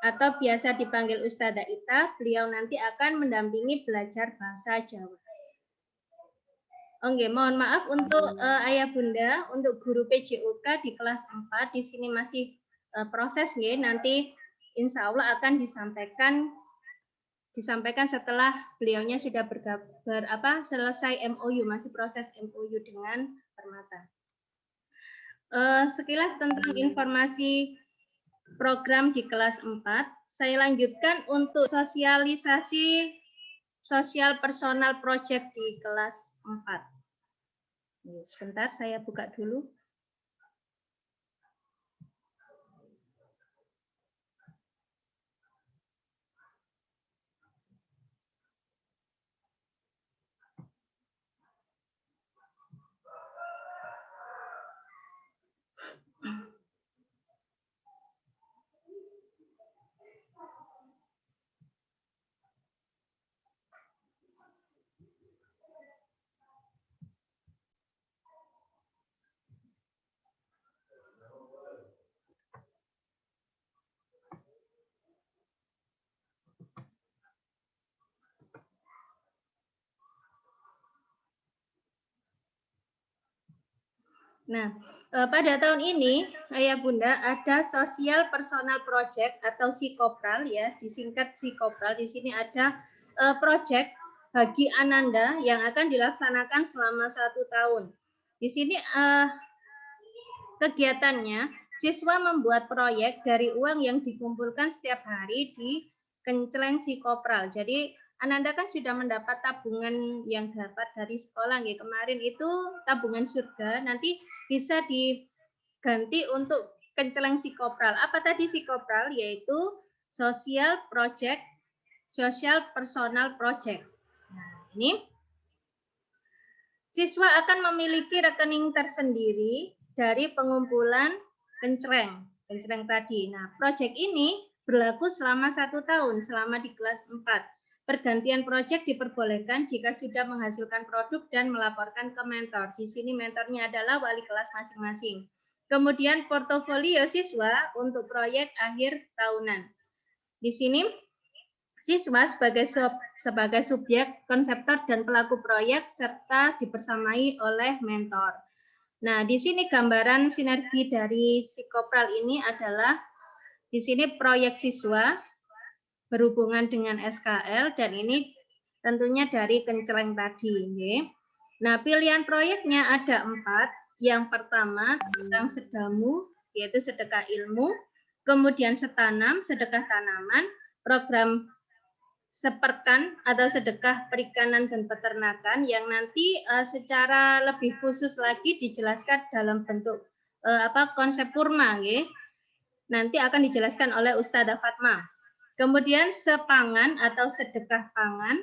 atau biasa dipanggil Ustadzah Ita, beliau nanti akan mendampingi belajar bahasa Jawa. Oke, mohon maaf untuk Ayah Bunda, untuk guru PJOK di kelas 4, di sini masih proses, nanti insya Allah akan disampaikan setelah beliaunya sudah selesai MOU, masih proses MOU dengan Permata. Sekilas tentang informasi program di kelas 4, saya lanjutkan untuk sosialisasi sosial personal project di kelas 4. Sebentar, saya buka dulu. Nah, pada tahun ini, Ayah Bunda, ada Social Personal Project atau Sikopral, ya, disingkat Sikopral. Di sini ada project bagi Ananda yang akan dilaksanakan selama 1 tahun. Di sini kegiatannya, siswa membuat proyek dari uang yang dikumpulkan setiap hari di Kenceleng Sikopral. Jadi Ananda kan sudah mendapat tabungan yang dapat dari sekolah, ya. Kemarin itu tabungan surga, nanti bisa diganti untuk Kenceleng Sikopral. Apa tadi Sikopral? Yaitu Social Personal Project. Nah, ini siswa akan memiliki rekening tersendiri dari pengumpulan Kenceleng tadi. Nah, proyek ini berlaku selama 1 tahun, selama di kelas 4. Pergantian proyek diperbolehkan jika sudah menghasilkan produk dan melaporkan ke mentor. Di sini mentornya adalah wali kelas masing-masing. Kemudian portofolio siswa untuk proyek akhir tahunan. Di sini siswa sebagai subjek, konseptor, dan pelaku proyek serta dibersamai oleh mentor. Nah, di sini gambaran sinergi dari Psikopral ini adalah di sini proyek siswa berhubungan dengan SKL dan ini tentunya dari Kenceleng tadi. Nah, pilihan proyeknya ada 4. Yang pertama tentang sedamu, yaitu sedekah ilmu, kemudian setanam, sedekah tanaman, program seperkan atau sedekah perikanan dan peternakan yang nanti secara lebih khusus lagi dijelaskan dalam bentuk konsep kurma, nanti akan dijelaskan oleh Ustadzah Fatma. Kemudian sepangan atau sedekah pangan.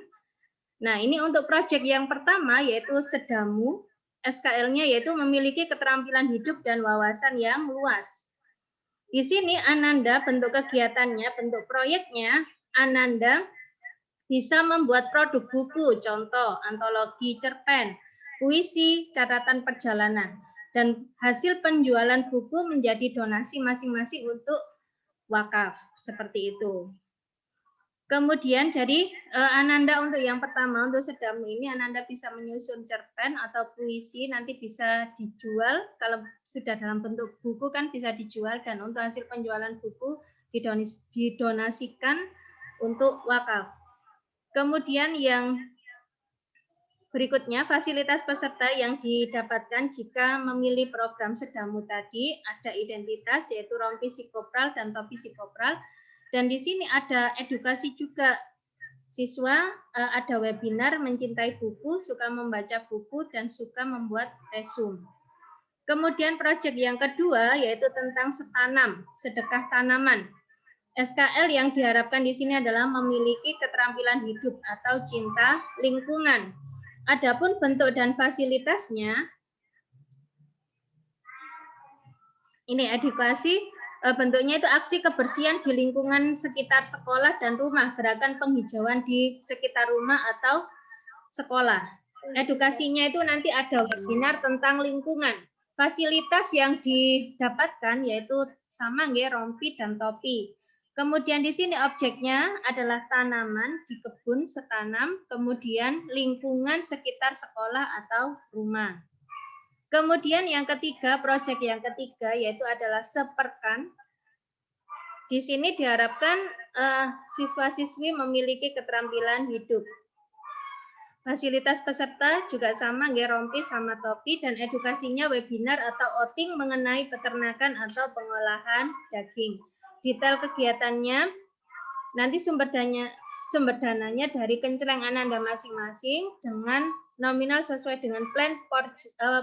Nah, ini untuk proyek yang pertama yaitu sedamu, SKL-nya yaitu memiliki keterampilan hidup dan wawasan yang luas. Di sini Ananda bentuk kegiatannya, bentuk proyeknya, Ananda bisa membuat produk buku, contoh antologi cerpen, puisi, catatan perjalanan, dan hasil penjualan buku menjadi donasi masing-masing untuk wakaf, seperti itu. Kemudian jadi Ananda untuk yang pertama, untuk sedamu ini Ananda bisa menyusun cerpen atau puisi, nanti bisa dijual, kalau sudah dalam bentuk buku kan bisa dijual, dan untuk hasil penjualan buku didonasikan untuk wakaf. Kemudian yang berikutnya, fasilitas peserta yang didapatkan jika memilih program sedamu tadi, ada identitas yaitu rompi psikopral dan topi psikopral. Dan di sini ada edukasi juga. Siswa ada webinar mencintai buku, suka membaca buku, dan suka membuat resume. Kemudian proyek yang kedua yaitu tentang setanam, sedekah tanaman. SKL yang diharapkan di sini adalah memiliki keterampilan hidup atau cinta lingkungan. Adapun bentuk dan fasilitasnya, ini edukasi. Bentuknya itu aksi kebersihan di lingkungan sekitar sekolah dan rumah, gerakan penghijauan di sekitar rumah atau sekolah. Edukasinya itu nanti ada webinar tentang lingkungan. Fasilitas yang didapatkan yaitu sama rompi dan topi. Kemudian di sini objeknya adalah tanaman di kebun setanam, kemudian lingkungan sekitar sekolah atau rumah. Kemudian yang ketiga, proyek yang ketiga yaitu adalah seperkan. Di sini diharapkan siswa-siswi memiliki keterampilan hidup. Fasilitas peserta juga sama, rompi sama topi, dan edukasinya webinar atau outing mengenai peternakan atau pengolahan daging. Detail kegiatannya nanti sumber dananya dari Kenceleng Ananda masing-masing dengan nominal sesuai dengan plan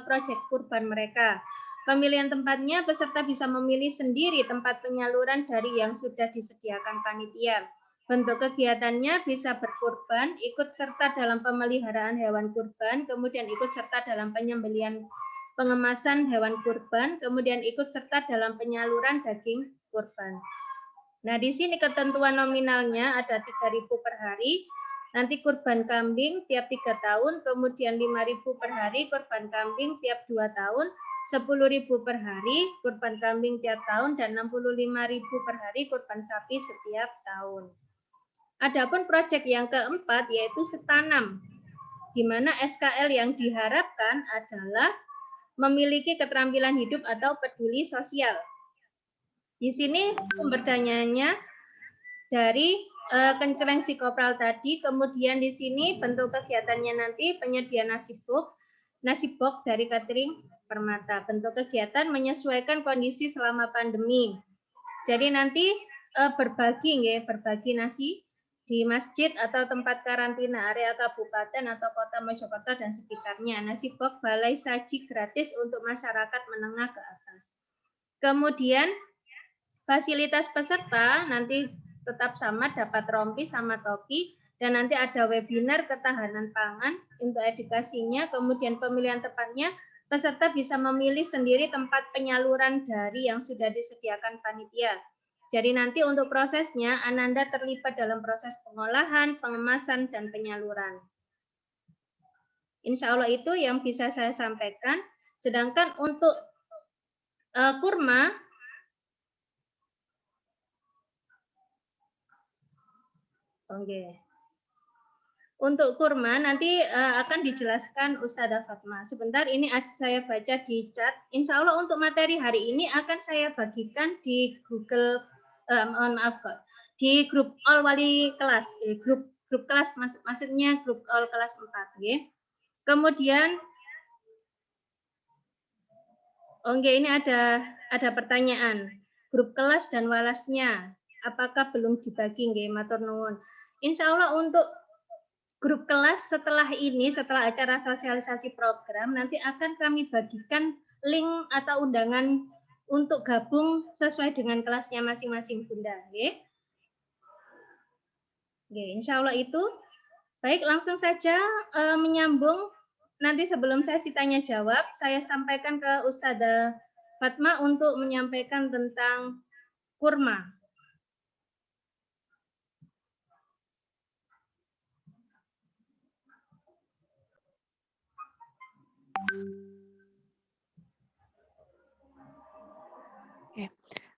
project kurban mereka. Pemilihan tempatnya, peserta bisa memilih sendiri tempat penyaluran dari yang sudah disediakan panitia. Bentuk kegiatannya bisa berkurban, ikut serta dalam pemeliharaan hewan kurban, kemudian ikut serta dalam penyembelihan pengemasan hewan kurban, kemudian ikut serta dalam penyaluran daging kurban. Nah, di sini ketentuan nominalnya ada 3.000 per hari. Nanti kurban kambing tiap 3 tahun, kemudian 5.000 per hari kurban kambing tiap 2 tahun, 10.000 per hari kurban kambing tiap tahun, dan 65.000 per hari kurban sapi setiap tahun. Adapun proyek yang keempat yaitu setanam, di mana SKL yang diharapkan adalah memiliki keterampilan hidup atau peduli sosial. Di sini sumber dananya dari Kenceleng Psikopral tadi, kemudian di sini bentuk kegiatannya nanti penyediaan nasi box dari catering Permata. Bentuk kegiatan menyesuaikan kondisi selama pandemi. Jadi nanti berbagi nasi di masjid atau tempat karantina area kabupaten atau kota Mojokerto dan sekitarnya. Nasi box balai saji gratis untuk masyarakat menengah ke atas. Kemudian fasilitas peserta nanti tetap sama, dapat rompi sama topi, dan nanti ada webinar ketahanan pangan untuk edukasinya. Kemudian pemilihan tempatnya, peserta bisa memilih sendiri tempat penyaluran dari yang sudah disediakan panitia. Jadi nanti untuk prosesnya, Ananda terlibat dalam proses pengolahan, pengemasan, dan penyaluran. Insya Allah itu yang bisa saya sampaikan. Sedangkan untuk kurma, untuk kurma nanti akan dijelaskan Ustadzah Fatma. Sebentar, ini saya baca di chat. Insya Allah untuk materi hari ini akan saya bagikan di Google, di grup all wali kelas, grup kelas, maksudnya grup all kelas 4. Kemudian, ini ada pertanyaan. Grup kelas dan walasnya, apakah belum dibagi? Matur nuwun. Insya Allah untuk grup kelas setelah ini, setelah acara sosialisasi program, nanti akan kami bagikan link atau undangan untuk gabung sesuai dengan kelasnya masing-masing Bunda. Insya Allah itu. Baik, langsung saja menyambung. Nanti sebelum sesi tanya jawab, saya sampaikan ke Ustadzah Fatma untuk menyampaikan tentang kurma.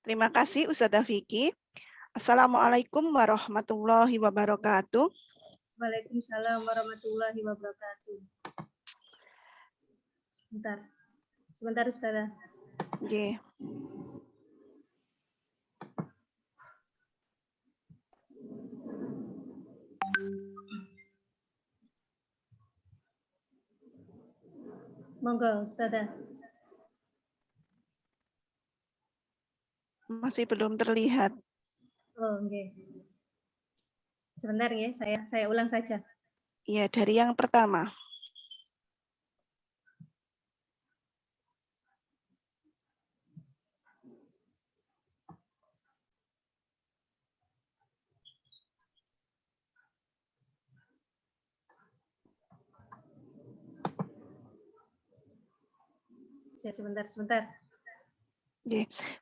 Terima kasih Ustadzah Vicky. Assalamualaikum warahmatullahi wabarakatuh. Waalaikumsalam warahmatullahi wabarakatuh. Sebentar Ustadzah. Monggo Ustadzah. Masih belum terlihat. Sebentar ya, saya ulang saja. Iya, dari yang pertama. Sebentar.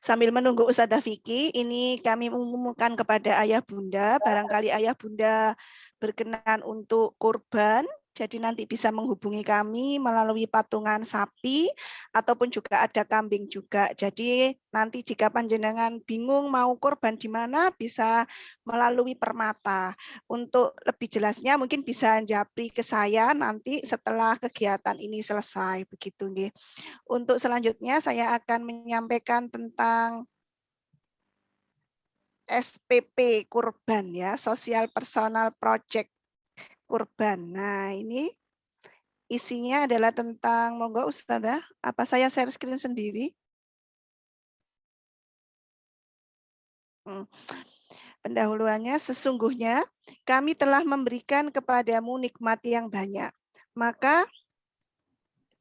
Sambil menunggu Ustadzah Vicky, ini kami mengumumkan kepada ayah bunda, barangkali ayah bunda berkenan untuk kurban, jadi nanti bisa menghubungi kami melalui patungan sapi ataupun juga ada kambing juga. Jadi nanti jika panjenengan bingung mau kurban di mana, bisa melalui Permata. Untuk lebih jelasnya mungkin bisa japri ke saya nanti setelah kegiatan ini selesai, begitu nggih. Untuk selanjutnya saya akan menyampaikan tentang SPP kurban ya, Social Personal Project kurban. Nah, ini isinya adalah tentang, monggo Ustadzah, apa saya share screen sendiri? Pendahuluannya, sesungguhnya kami telah memberikan kepadamu nikmat yang banyak. Maka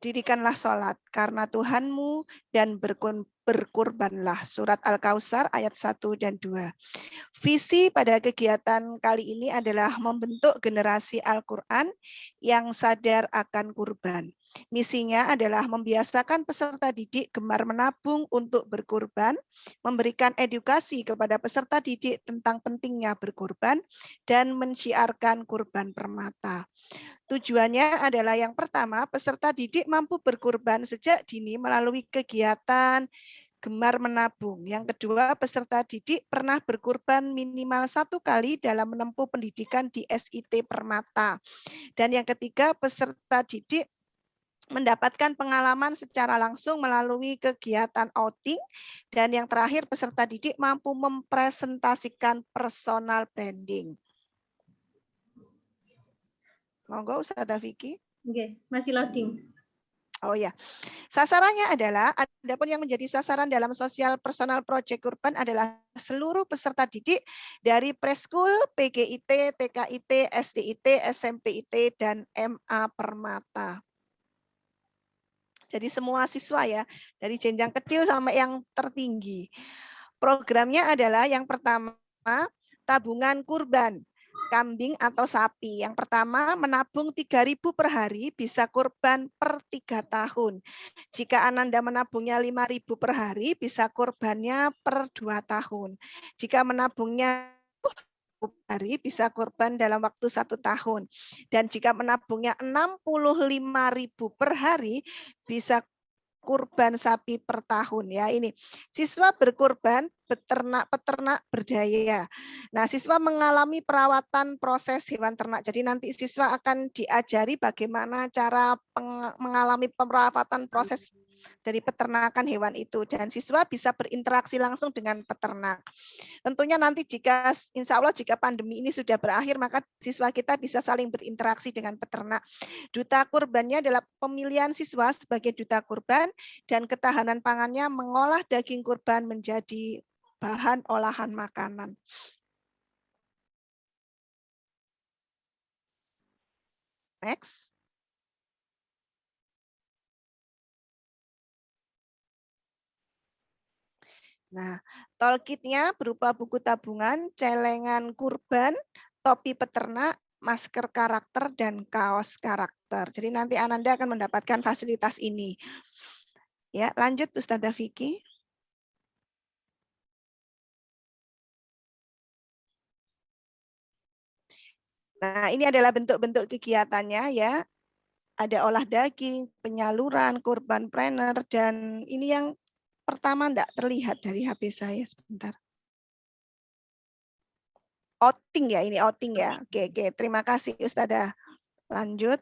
dirikanlah sholat karena Tuhanmu dan berkurbanlah. Surat Al-Kautsar ayat 1 dan 2. Visi pada kegiatan kali ini adalah membentuk generasi Al-Quran yang sadar akan kurban. Misinya adalah membiasakan peserta didik gemar menabung untuk berkurban, memberikan edukasi kepada peserta didik tentang pentingnya berkurban, dan menciarkan kurban permata. Tujuannya adalah yang pertama, peserta didik mampu berkurban sejak dini melalui kegiatan gemar menabung. Yang kedua, peserta didik pernah berkurban minimal 1 kali dalam menempuh pendidikan di SIT Permata. Dan yang ketiga, peserta didik mendapatkan pengalaman secara langsung melalui kegiatan outing. Dan yang terakhir, peserta didik mampu mempresentasikan personal branding. Monggo Ustadzah Vicky. Masih loading. Oh ya, sasarannya adalah, adapun yang menjadi sasaran dalam Social Personal Project Kurban adalah seluruh peserta didik dari Preschool, PGIT, TKIT, SDIT, SMPIT, dan MA Permata. Jadi semua siswa ya, dari jenjang kecil sampai yang tertinggi. Programnya adalah yang pertama, tabungan kurban. kambing atau sapi. Yang pertama, menabung 3.000 per hari bisa kurban per 3 tahun. Jika Ananda menabungnya 5.000 per hari bisa kurbannya per 2 tahun. Jika menabungnya hari bisa kurban dalam waktu 1 tahun. Dan jika menabungnya 65.000 per hari bisa kurban sapi per tahun ya. Ini siswa berkurban, peternak berdaya. Nah, siswa mengalami perawatan proses hewan ternak. Jadi nanti siswa akan diajari bagaimana cara mengalami perawatan proses dari peternakan hewan itu, dan siswa bisa berinteraksi langsung dengan peternak. Tentunya nanti insya Allah jika pandemi ini sudah berakhir, maka siswa kita bisa saling berinteraksi dengan peternak. Duta kurbannya adalah pemilihan siswa sebagai duta kurban, dan ketahanan pangannya mengolah daging kurban menjadi bahan olahan makanan. Next. Nah, toolkitnya berupa buku tabungan, celengan kurban, topi peternak, masker karakter, dan kaos karakter. Jadi nanti Ananda akan mendapatkan fasilitas ini. Ya, lanjut Ustazah Vicky. Nah, ini adalah bentuk-bentuk kegiatannya ya. Ada olah daging, penyaluran, kurban planner, dan ini yang pertama enggak terlihat dari HP saya sebentar. Outing ya, ini outing ya. Oke, terima kasih Ustazah. Lanjut.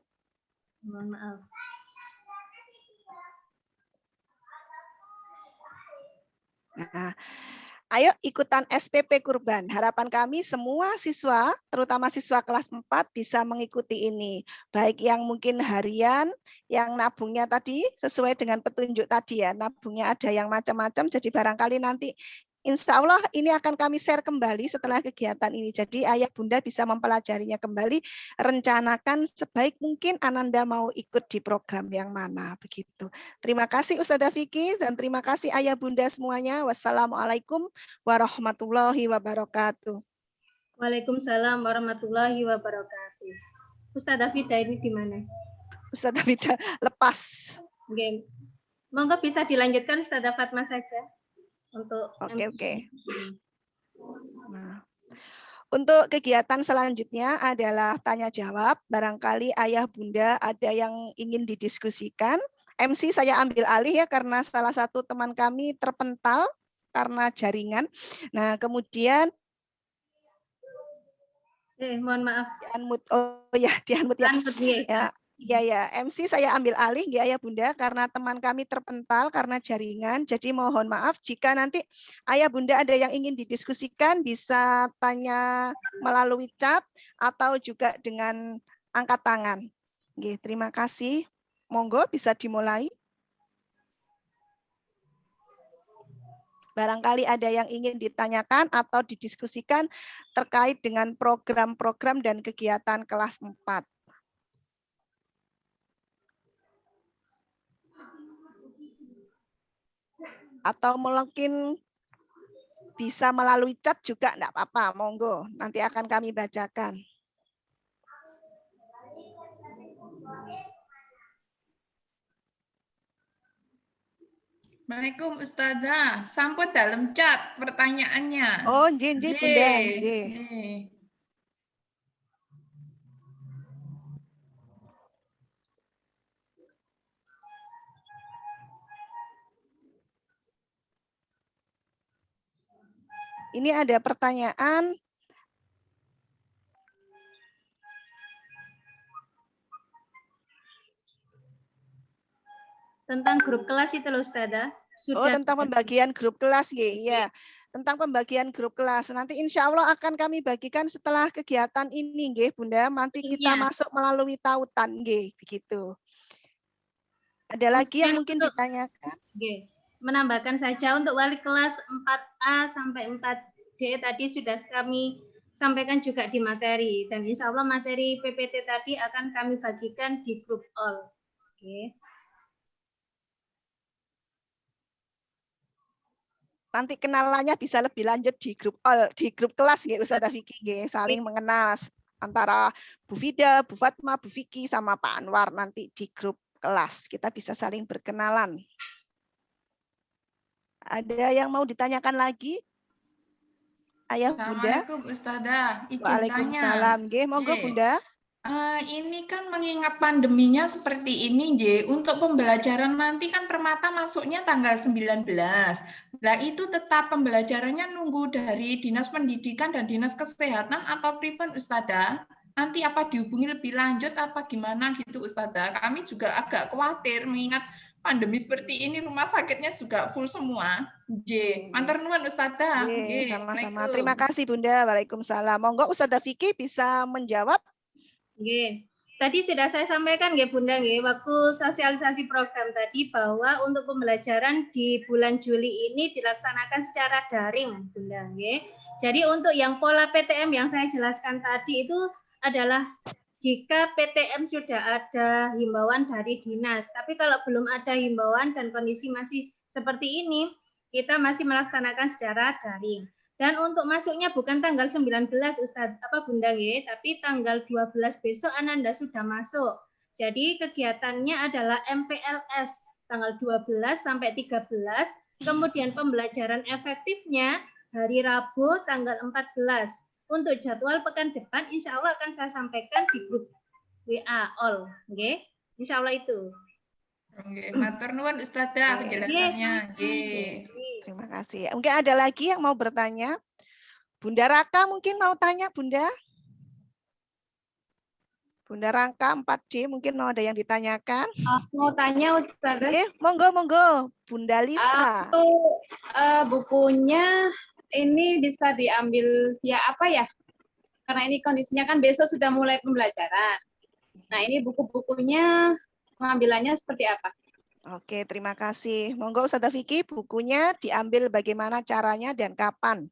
Mohon maaf. Nah, ayo ikutan SPP Kurban. Harapan kami semua siswa, terutama siswa kelas 4 bisa mengikuti ini. Baik yang mungkin harian, yang nabungnya tadi sesuai dengan petunjuk tadi ya. Nabungnya ada yang macam-macam, jadi barangkali nanti insya Allah ini akan kami share kembali setelah kegiatan ini. Jadi ayah bunda bisa mempelajarinya kembali, rencanakan sebaik mungkin Ananda mau ikut di program yang mana. Begitu. Terima kasih Ustazah Vicky dan terima kasih ayah bunda semuanya. Wassalamualaikum warahmatullahi wabarakatuh. Waalaikumsalam warahmatullahi wabarakatuh. Ustazah Vida ini di mana? Ustazah Vida lepas. Oke. Monggo bisa dilanjutkan Ustazah Fatma saja. Oke. Nah, untuk kegiatan selanjutnya adalah tanya jawab. Barangkali ayah bunda ada yang ingin didiskusikan. MC saya ambil alih ya karena salah satu teman kami terpental karena jaringan. Nah, kemudian mohon maaf. Di-unmute ya. Ya, MC saya ambil alih ya Bunda karena teman kami terpental karena jaringan. Jadi mohon maaf jika nanti ayah bunda ada yang ingin didiskusikan bisa tanya melalui chat atau juga dengan angkat tangan. Oke, terima kasih. Monggo bisa dimulai. Barangkali ada yang ingin ditanyakan atau didiskusikan terkait dengan program-program dan kegiatan kelas 4. Atau mungkin bisa melalui chat juga enggak apa-apa, monggo. Nanti akan kami bacakan. Assalamualaikum Ustazah, sampun dalam chat pertanyaannya. Oh, nggih Bunda, nggih. Ini ada pertanyaan. Tentang grup kelas itu loh Ustazah. Tentang pembagian grup kelas ya. Tentang pembagian grup kelas. Nanti insya Allah akan kami bagikan setelah kegiatan ini nggih Bunda. Nanti kita masuk melalui tautan nggih, begitu. Ada lagi yang mungkin ditanyakan? Nggih. Menambahkan saja untuk wali kelas 4A sampai 4D tadi sudah kami sampaikan juga di materi, dan insya Allah materi PPT tadi akan kami bagikan di grup all. Oke. nanti kenalannya bisa lebih lanjut di grup kelas ya Ustazah Vicky nggih, saling mengenal antara Bu Fida, Bu Fatma, Bu Vicky sama Pak Anwar nanti di grup kelas. Kita bisa saling berkenalan. Ada yang mau ditanyakan lagi? Ayah Bunda? Assalamualaikum Ustazah, izin tanya. Waalaikumsalam. Nggih, monggo Nggih. Bunda. Ini kan mengingat pandeminya seperti ini, J. Untuk pembelajaran nanti kan Permata masuknya tanggal 19. Nah, itu tetap pembelajarannya nunggu dari Dinas Pendidikan dan Dinas Kesehatan atau pripun Ustazah? Nanti apa dihubungi lebih lanjut apa gimana gitu Ustazah? Kami juga agak khawatir mengingat pandemi seperti ini rumah sakitnya juga full semua. J. Matur nuwun Ustazah. Nggih, Nggih, sama-sama. Assalamualaikum. Terima kasih Bunda. Waalaikumsalam. Monggo Ustazah Vicky bisa menjawab. Nggih. Tadi sudah saya sampaikan nggih Bunda nggih waktu sosialisasi program tadi bahwa untuk pembelajaran di bulan Juli ini dilaksanakan secara daring Bunda nggih. Jadi untuk yang pola PTM yang saya jelaskan tadi itu adalah jika PTM sudah ada himbauan dari dinas. Tapi kalau belum ada himbauan dan kondisi masih seperti ini, kita masih melaksanakan secara daring. Dan untuk masuknya bukan tanggal 19 Bunda nggih, tapi tanggal 12 besok Ananda sudah masuk. Jadi kegiatannya adalah MPLS tanggal 12 sampai 13, kemudian pembelajaran efektifnya hari Rabu tanggal 14. Untuk jadwal pekan depan insya Allah akan saya sampaikan di grup WA all, nggih. Insya Allah itu. Nggih, matur nuwun Ustazah penjelasannya. Nggih. Terima kasih. Mungkin ada lagi yang mau bertanya? Bunda Raka mungkin mau tanya, Bunda? Bunda Raka 4D mungkin mau ada yang ditanyakan? Mau tanya Ustazah. Monggo. Bunda Lisa. Bukunya ini bisa diambil via apa ya? Karena ini kondisinya kan besok sudah mulai pembelajaran. Nah, ini buku-bukunya pengambilannya seperti apa? Oke, terima kasih. Monggo Ustazah Vicky, bukunya diambil bagaimana caranya dan kapan?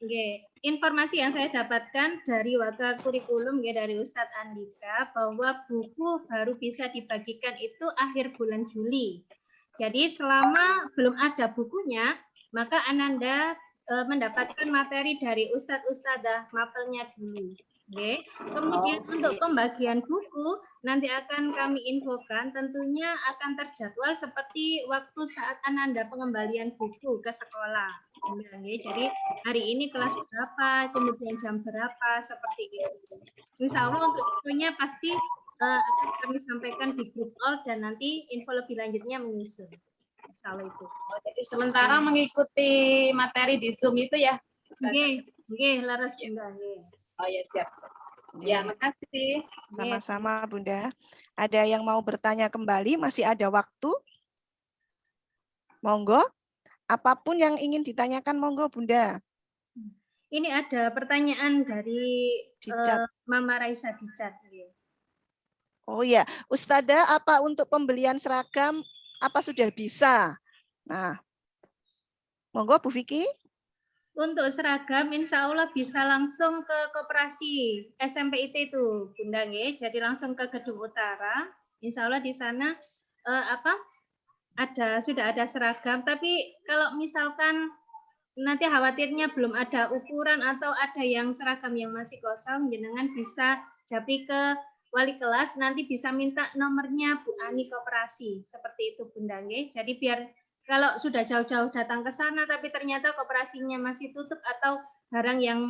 Oke, informasi yang saya dapatkan dari Waka Kurikulum dari Ustadz Andika bahwa buku baru bisa dibagikan itu akhir bulan Juli. Jadi selama belum ada bukunya, maka Ananda mendapatkan materi dari Ustadz-Ustadzah mapelnya dulu. Oke. Kemudian untuk pembagian buku nanti akan kami infokan, tentunya akan terjadwal seperti waktu saat Ananda pengembalian buku ke sekolah. Jadi hari ini kelas berapa, kemudian jam berapa, seperti itu. Insya Allah untuk bukunya pasti akan kami sampaikan di grup all dan nanti info lebih lanjutnya menyusul. Insya Allah itu. Jadi sementara mengikuti materi di Zoom itu ya? Nggih, laras Bunda. Oh ya, siap. Ya, makasih. Sama-sama Bunda. Ada yang mau bertanya kembali? Masih ada waktu? Monggo. Apapun yang ingin ditanyakan, monggo Bunda. Ini ada pertanyaan dari Mama Raisa di chat. Oh ya, Ustazah, apa untuk pembelian seragam apa sudah bisa? Nah, monggo Bu Vicky. Untuk seragam, insya Allah bisa langsung ke koperasi SMPIT itu, Bunda nggih. Jadi langsung ke Gedung Utara. Insya Allah di sana sudah ada seragam. Tapi kalau misalkan nanti khawatirnya belum ada ukuran atau ada yang seragam yang masih kosong, jenengan bisa japri ke wali kelas. Nanti bisa minta nomornya Bu Ani koperasi. Seperti itu, Bunda nggih. Jadi biar kalau sudah jauh-jauh datang ke sana tapi ternyata koperasinya masih tutup atau barang yang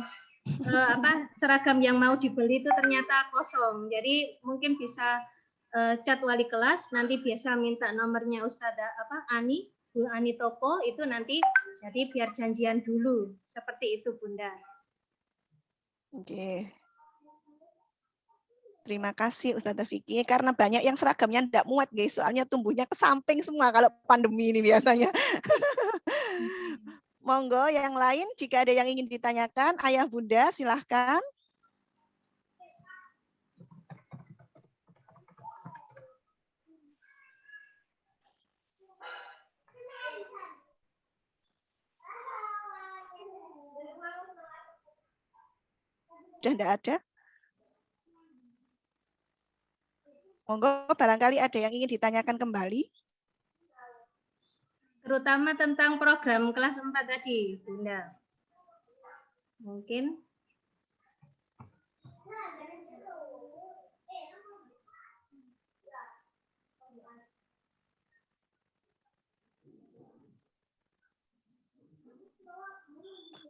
seragam yang mau dibeli itu ternyata kosong. Jadi mungkin bisa chat wali kelas, nanti biasa minta nomornya Ustazah Ani, Bu Ani Toko itu nanti jadi biar janjian dulu. Seperti itu Bunda. Oke. Terima kasih Ustazah Vicky, karena banyak yang seragamnya tidak muat guys, soalnya tumbuhnya ke samping semua kalau pandemi ini biasanya. Monggo yang lain jika ada yang ingin ditanyakan, Ayah Bunda silahkan. Sudah tidak ada? Monggo barangkali ada yang ingin ditanyakan kembali. terutama tentang program kelas 4 tadi, Bunda. Mungkin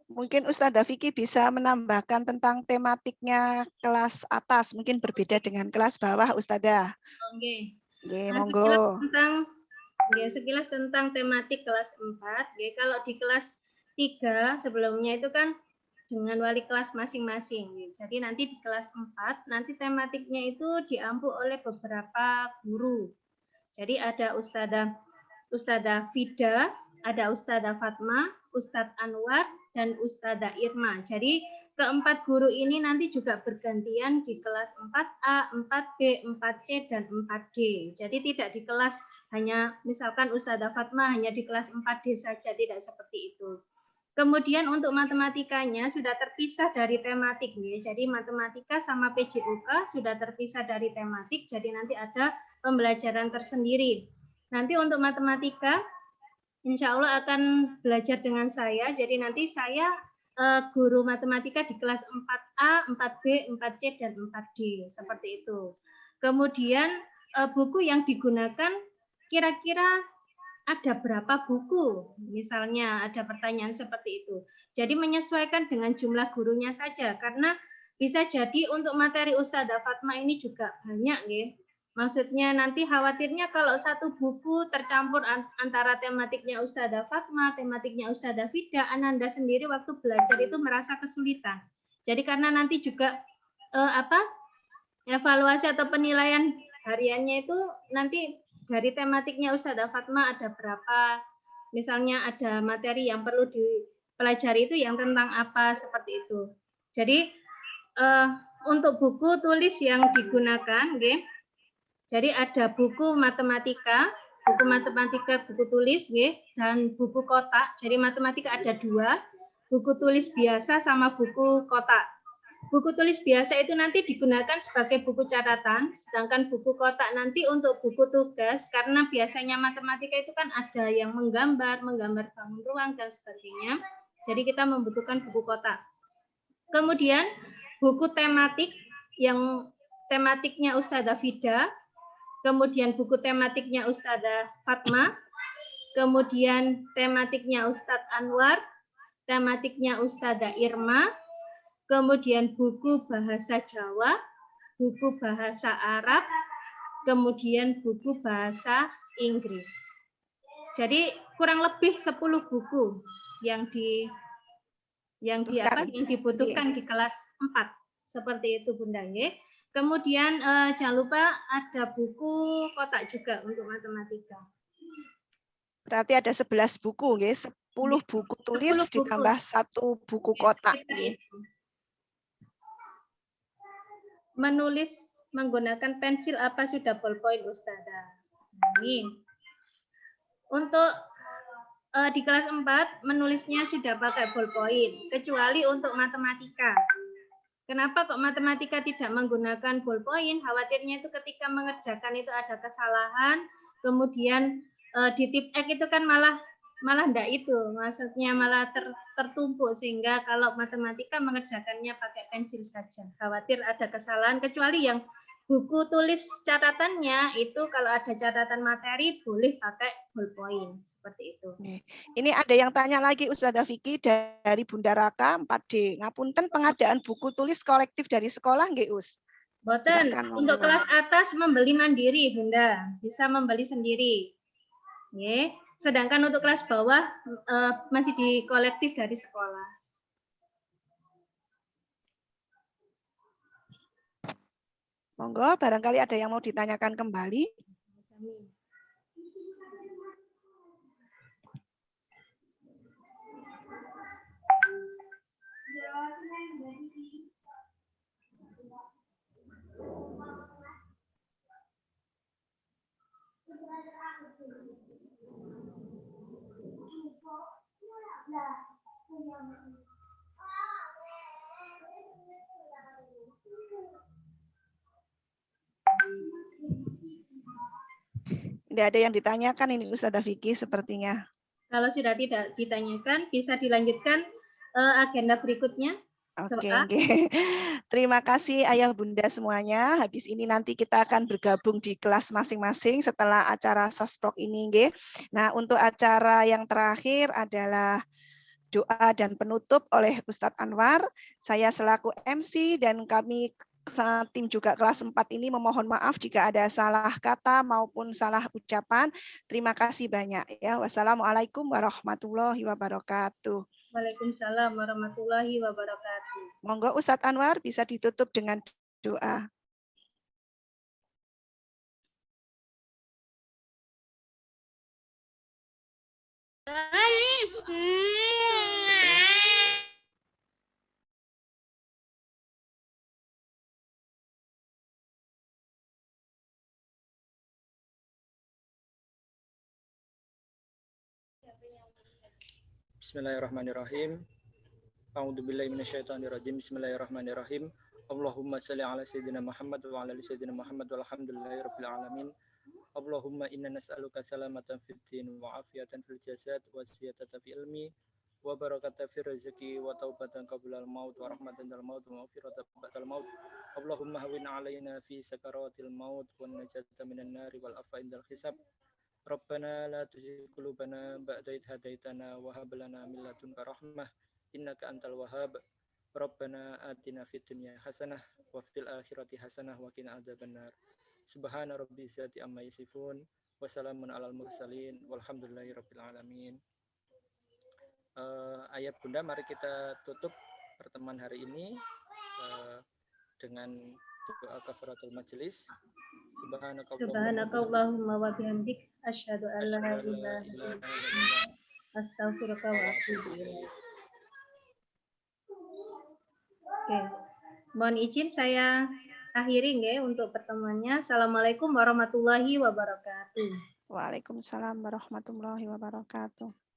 Mungkin Ustazah Vicky bisa menambahkan tentang tematiknya kelas atas, mungkin berbeda dengan kelas bawah, Ustazah. oke. Nggih, Nah, monggo. sekilas tentang tematik kelas 4. Kalau di kelas 3 sebelumnya itu kan dengan wali kelas masing-masing. Jadi nanti di kelas 4 nanti tematiknya itu diampu oleh beberapa guru. Jadi ada Ustazah Fida, ada Ustazah Fatma, Ustadz Anwar, dan Ustazah Irma. Jadi keempat guru ini nanti juga bergantian di kelas 4A, 4B, 4C, dan 4D. Jadi tidak di kelas hanya misalkan Ustazah Fatma hanya di kelas 4D saja, tidak seperti itu. Kemudian untuk matematikanya sudah terpisah dari tematik. Jadi matematika sama PJUK sudah terpisah dari tematik, jadi nanti ada pembelajaran tersendiri. Nanti untuk matematika, insya Allah akan belajar dengan saya. Jadi nanti saya guru matematika di kelas 4A, 4B, 4C, dan 4D. Seperti itu. Kemudian buku yang digunakan kira-kira ada berapa buku? Misalnya ada pertanyaan seperti itu. Jadi menyesuaikan dengan jumlah gurunya saja. Karena bisa jadi untuk materi Ustazah Fatma ini juga banyak. Maksudnya nanti khawatirnya kalau satu buku tercampur antara tematiknya Ustazah Fatma, tematiknya Ustazah Fida, Ananda sendiri waktu belajar itu merasa kesulitan. Jadi karena nanti juga evaluasi atau penilaian hariannya itu nanti dari tematiknya Ustazah Fatma ada berapa, misalnya ada materi yang perlu dipelajari itu yang tentang apa, seperti itu. Jadi untuk buku tulis yang digunakan, jadi ada buku matematika, buku tulis, dan buku kotak. Jadi matematika ada 2, buku tulis biasa sama buku kotak. Buku tulis biasa itu nanti digunakan sebagai buku catatan, sedangkan buku kotak nanti untuk buku tugas, karena biasanya matematika itu kan ada yang menggambar bangun ruang, dan sebagainya. Jadi kita membutuhkan buku kotak. Kemudian buku tematik yang tematiknya Ustazah Fida, kemudian buku tematiknya Ustazah Fatma, kemudian tematiknya Ustadz Anwar, tematiknya Ustazah Irma, kemudian buku bahasa Jawa, buku bahasa Arab, kemudian buku bahasa Inggris. Jadi kurang lebih 10 buku yang dibutuhkan di kelas 4. Seperti itu Bunda. Kemudian jangan lupa ada buku kotak juga untuk matematika. Berarti ada 11 buku, 10 buku tulis 10 buku. Ditambah 1 buku kotak. Menulis menggunakan pensil apa sudah ballpoint Ustazah? Ini. Untuk di kelas 4 menulisnya sudah pakai ballpoint, kecuali untuk matematika. Kenapa kok matematika tidak menggunakan ballpoint? Khawatirnya itu ketika mengerjakan itu ada kesalahan, kemudian di tip X itu kan malah enggak itu, maksudnya malah tertumpuk, sehingga kalau matematika mengerjakannya pakai pensil saja. Khawatir ada kesalahan, kecuali yang buku tulis catatannya itu kalau ada catatan materi boleh pakai ballpoint, seperti itu. Ini ada yang tanya lagi Ustazah Vicky dari Bunda Raka 4D. Ngapunten, pengadaan buku tulis kolektif dari sekolah nggih, Us? Boten, untuk kelas atas membeli mandiri, Bunda. Bisa membeli sendiri. Sedangkan untuk kelas bawah masih di kolektif dari sekolah. Monggo, barangkali ada yang mau ditanyakan kembali. Tidak ada yang ditanyakan ini Ustazah Vicky sepertinya. Kalau sudah tidak ditanyakan, bisa dilanjutkan agenda berikutnya. Oke, Doa. oke. Terima kasih Ayah Bunda semuanya. Habis ini nanti kita akan bergabung di kelas masing-masing setelah acara Sosprok ini, nggih. Nah, untuk acara yang terakhir adalah doa dan penutup oleh Ustadz Anwar. Saya selaku MC dan kami tim juga kelas 4 ini memohon maaf jika ada salah kata maupun salah ucapan. Terima kasih banyak ya. Wassalamualaikum warahmatullahi wabarakatuh. Waalaikumsalam warahmatullahi wabarakatuh. Monggo Ustadz Anwar bisa ditutup dengan doa. Bismillahirrahmanirrahim. A'udzubillahi minasyaitonirrajim. Bismillahirrahmanirrahim. Allahumma shalli ala sayyidina Muhammad wa ala ali sayyidina Muhammad walhamdulillahirabbil alamin. Allahumma inna nas'aluka salamatan fid din wa afiyatan fil jasad wa ziyadatan fil ilmi wa barakatan fil rizqi wa taubatan qablal maut wa rahmatan dal maut wa maghfiratan ba'dal maut. Allahumma hawwin 'alaina fi sakaratil maut wa najata minan nari wal afa indal hisab. Rabbana la tuzigh qulubana ba'da idh hadaitana wa hab lana min ladunka rahmah innaka antal wahhab. Rabbana atina fid dunya hasanah wa fil akhirati hasanah wa qina adzabannar. Subhana rabbil izzati amma yasifun wa salamun alal mursalin walhamdulillahi rabbil alamin. Ayah Bunda, mari kita tutup pertemuan hari ini dengan doa kafaratul majelis. Subhanakallahumma wa bihamdik asyhadu an la ilaha illa anta astaghfiruka wa atubu ilaik. Oke. Mohon izin saya akhiri nggih untuk pertemuannya. Assalamualaikum warahmatullahi wabarakatuh. Waalaikumsalam warahmatullahi wabarakatuh.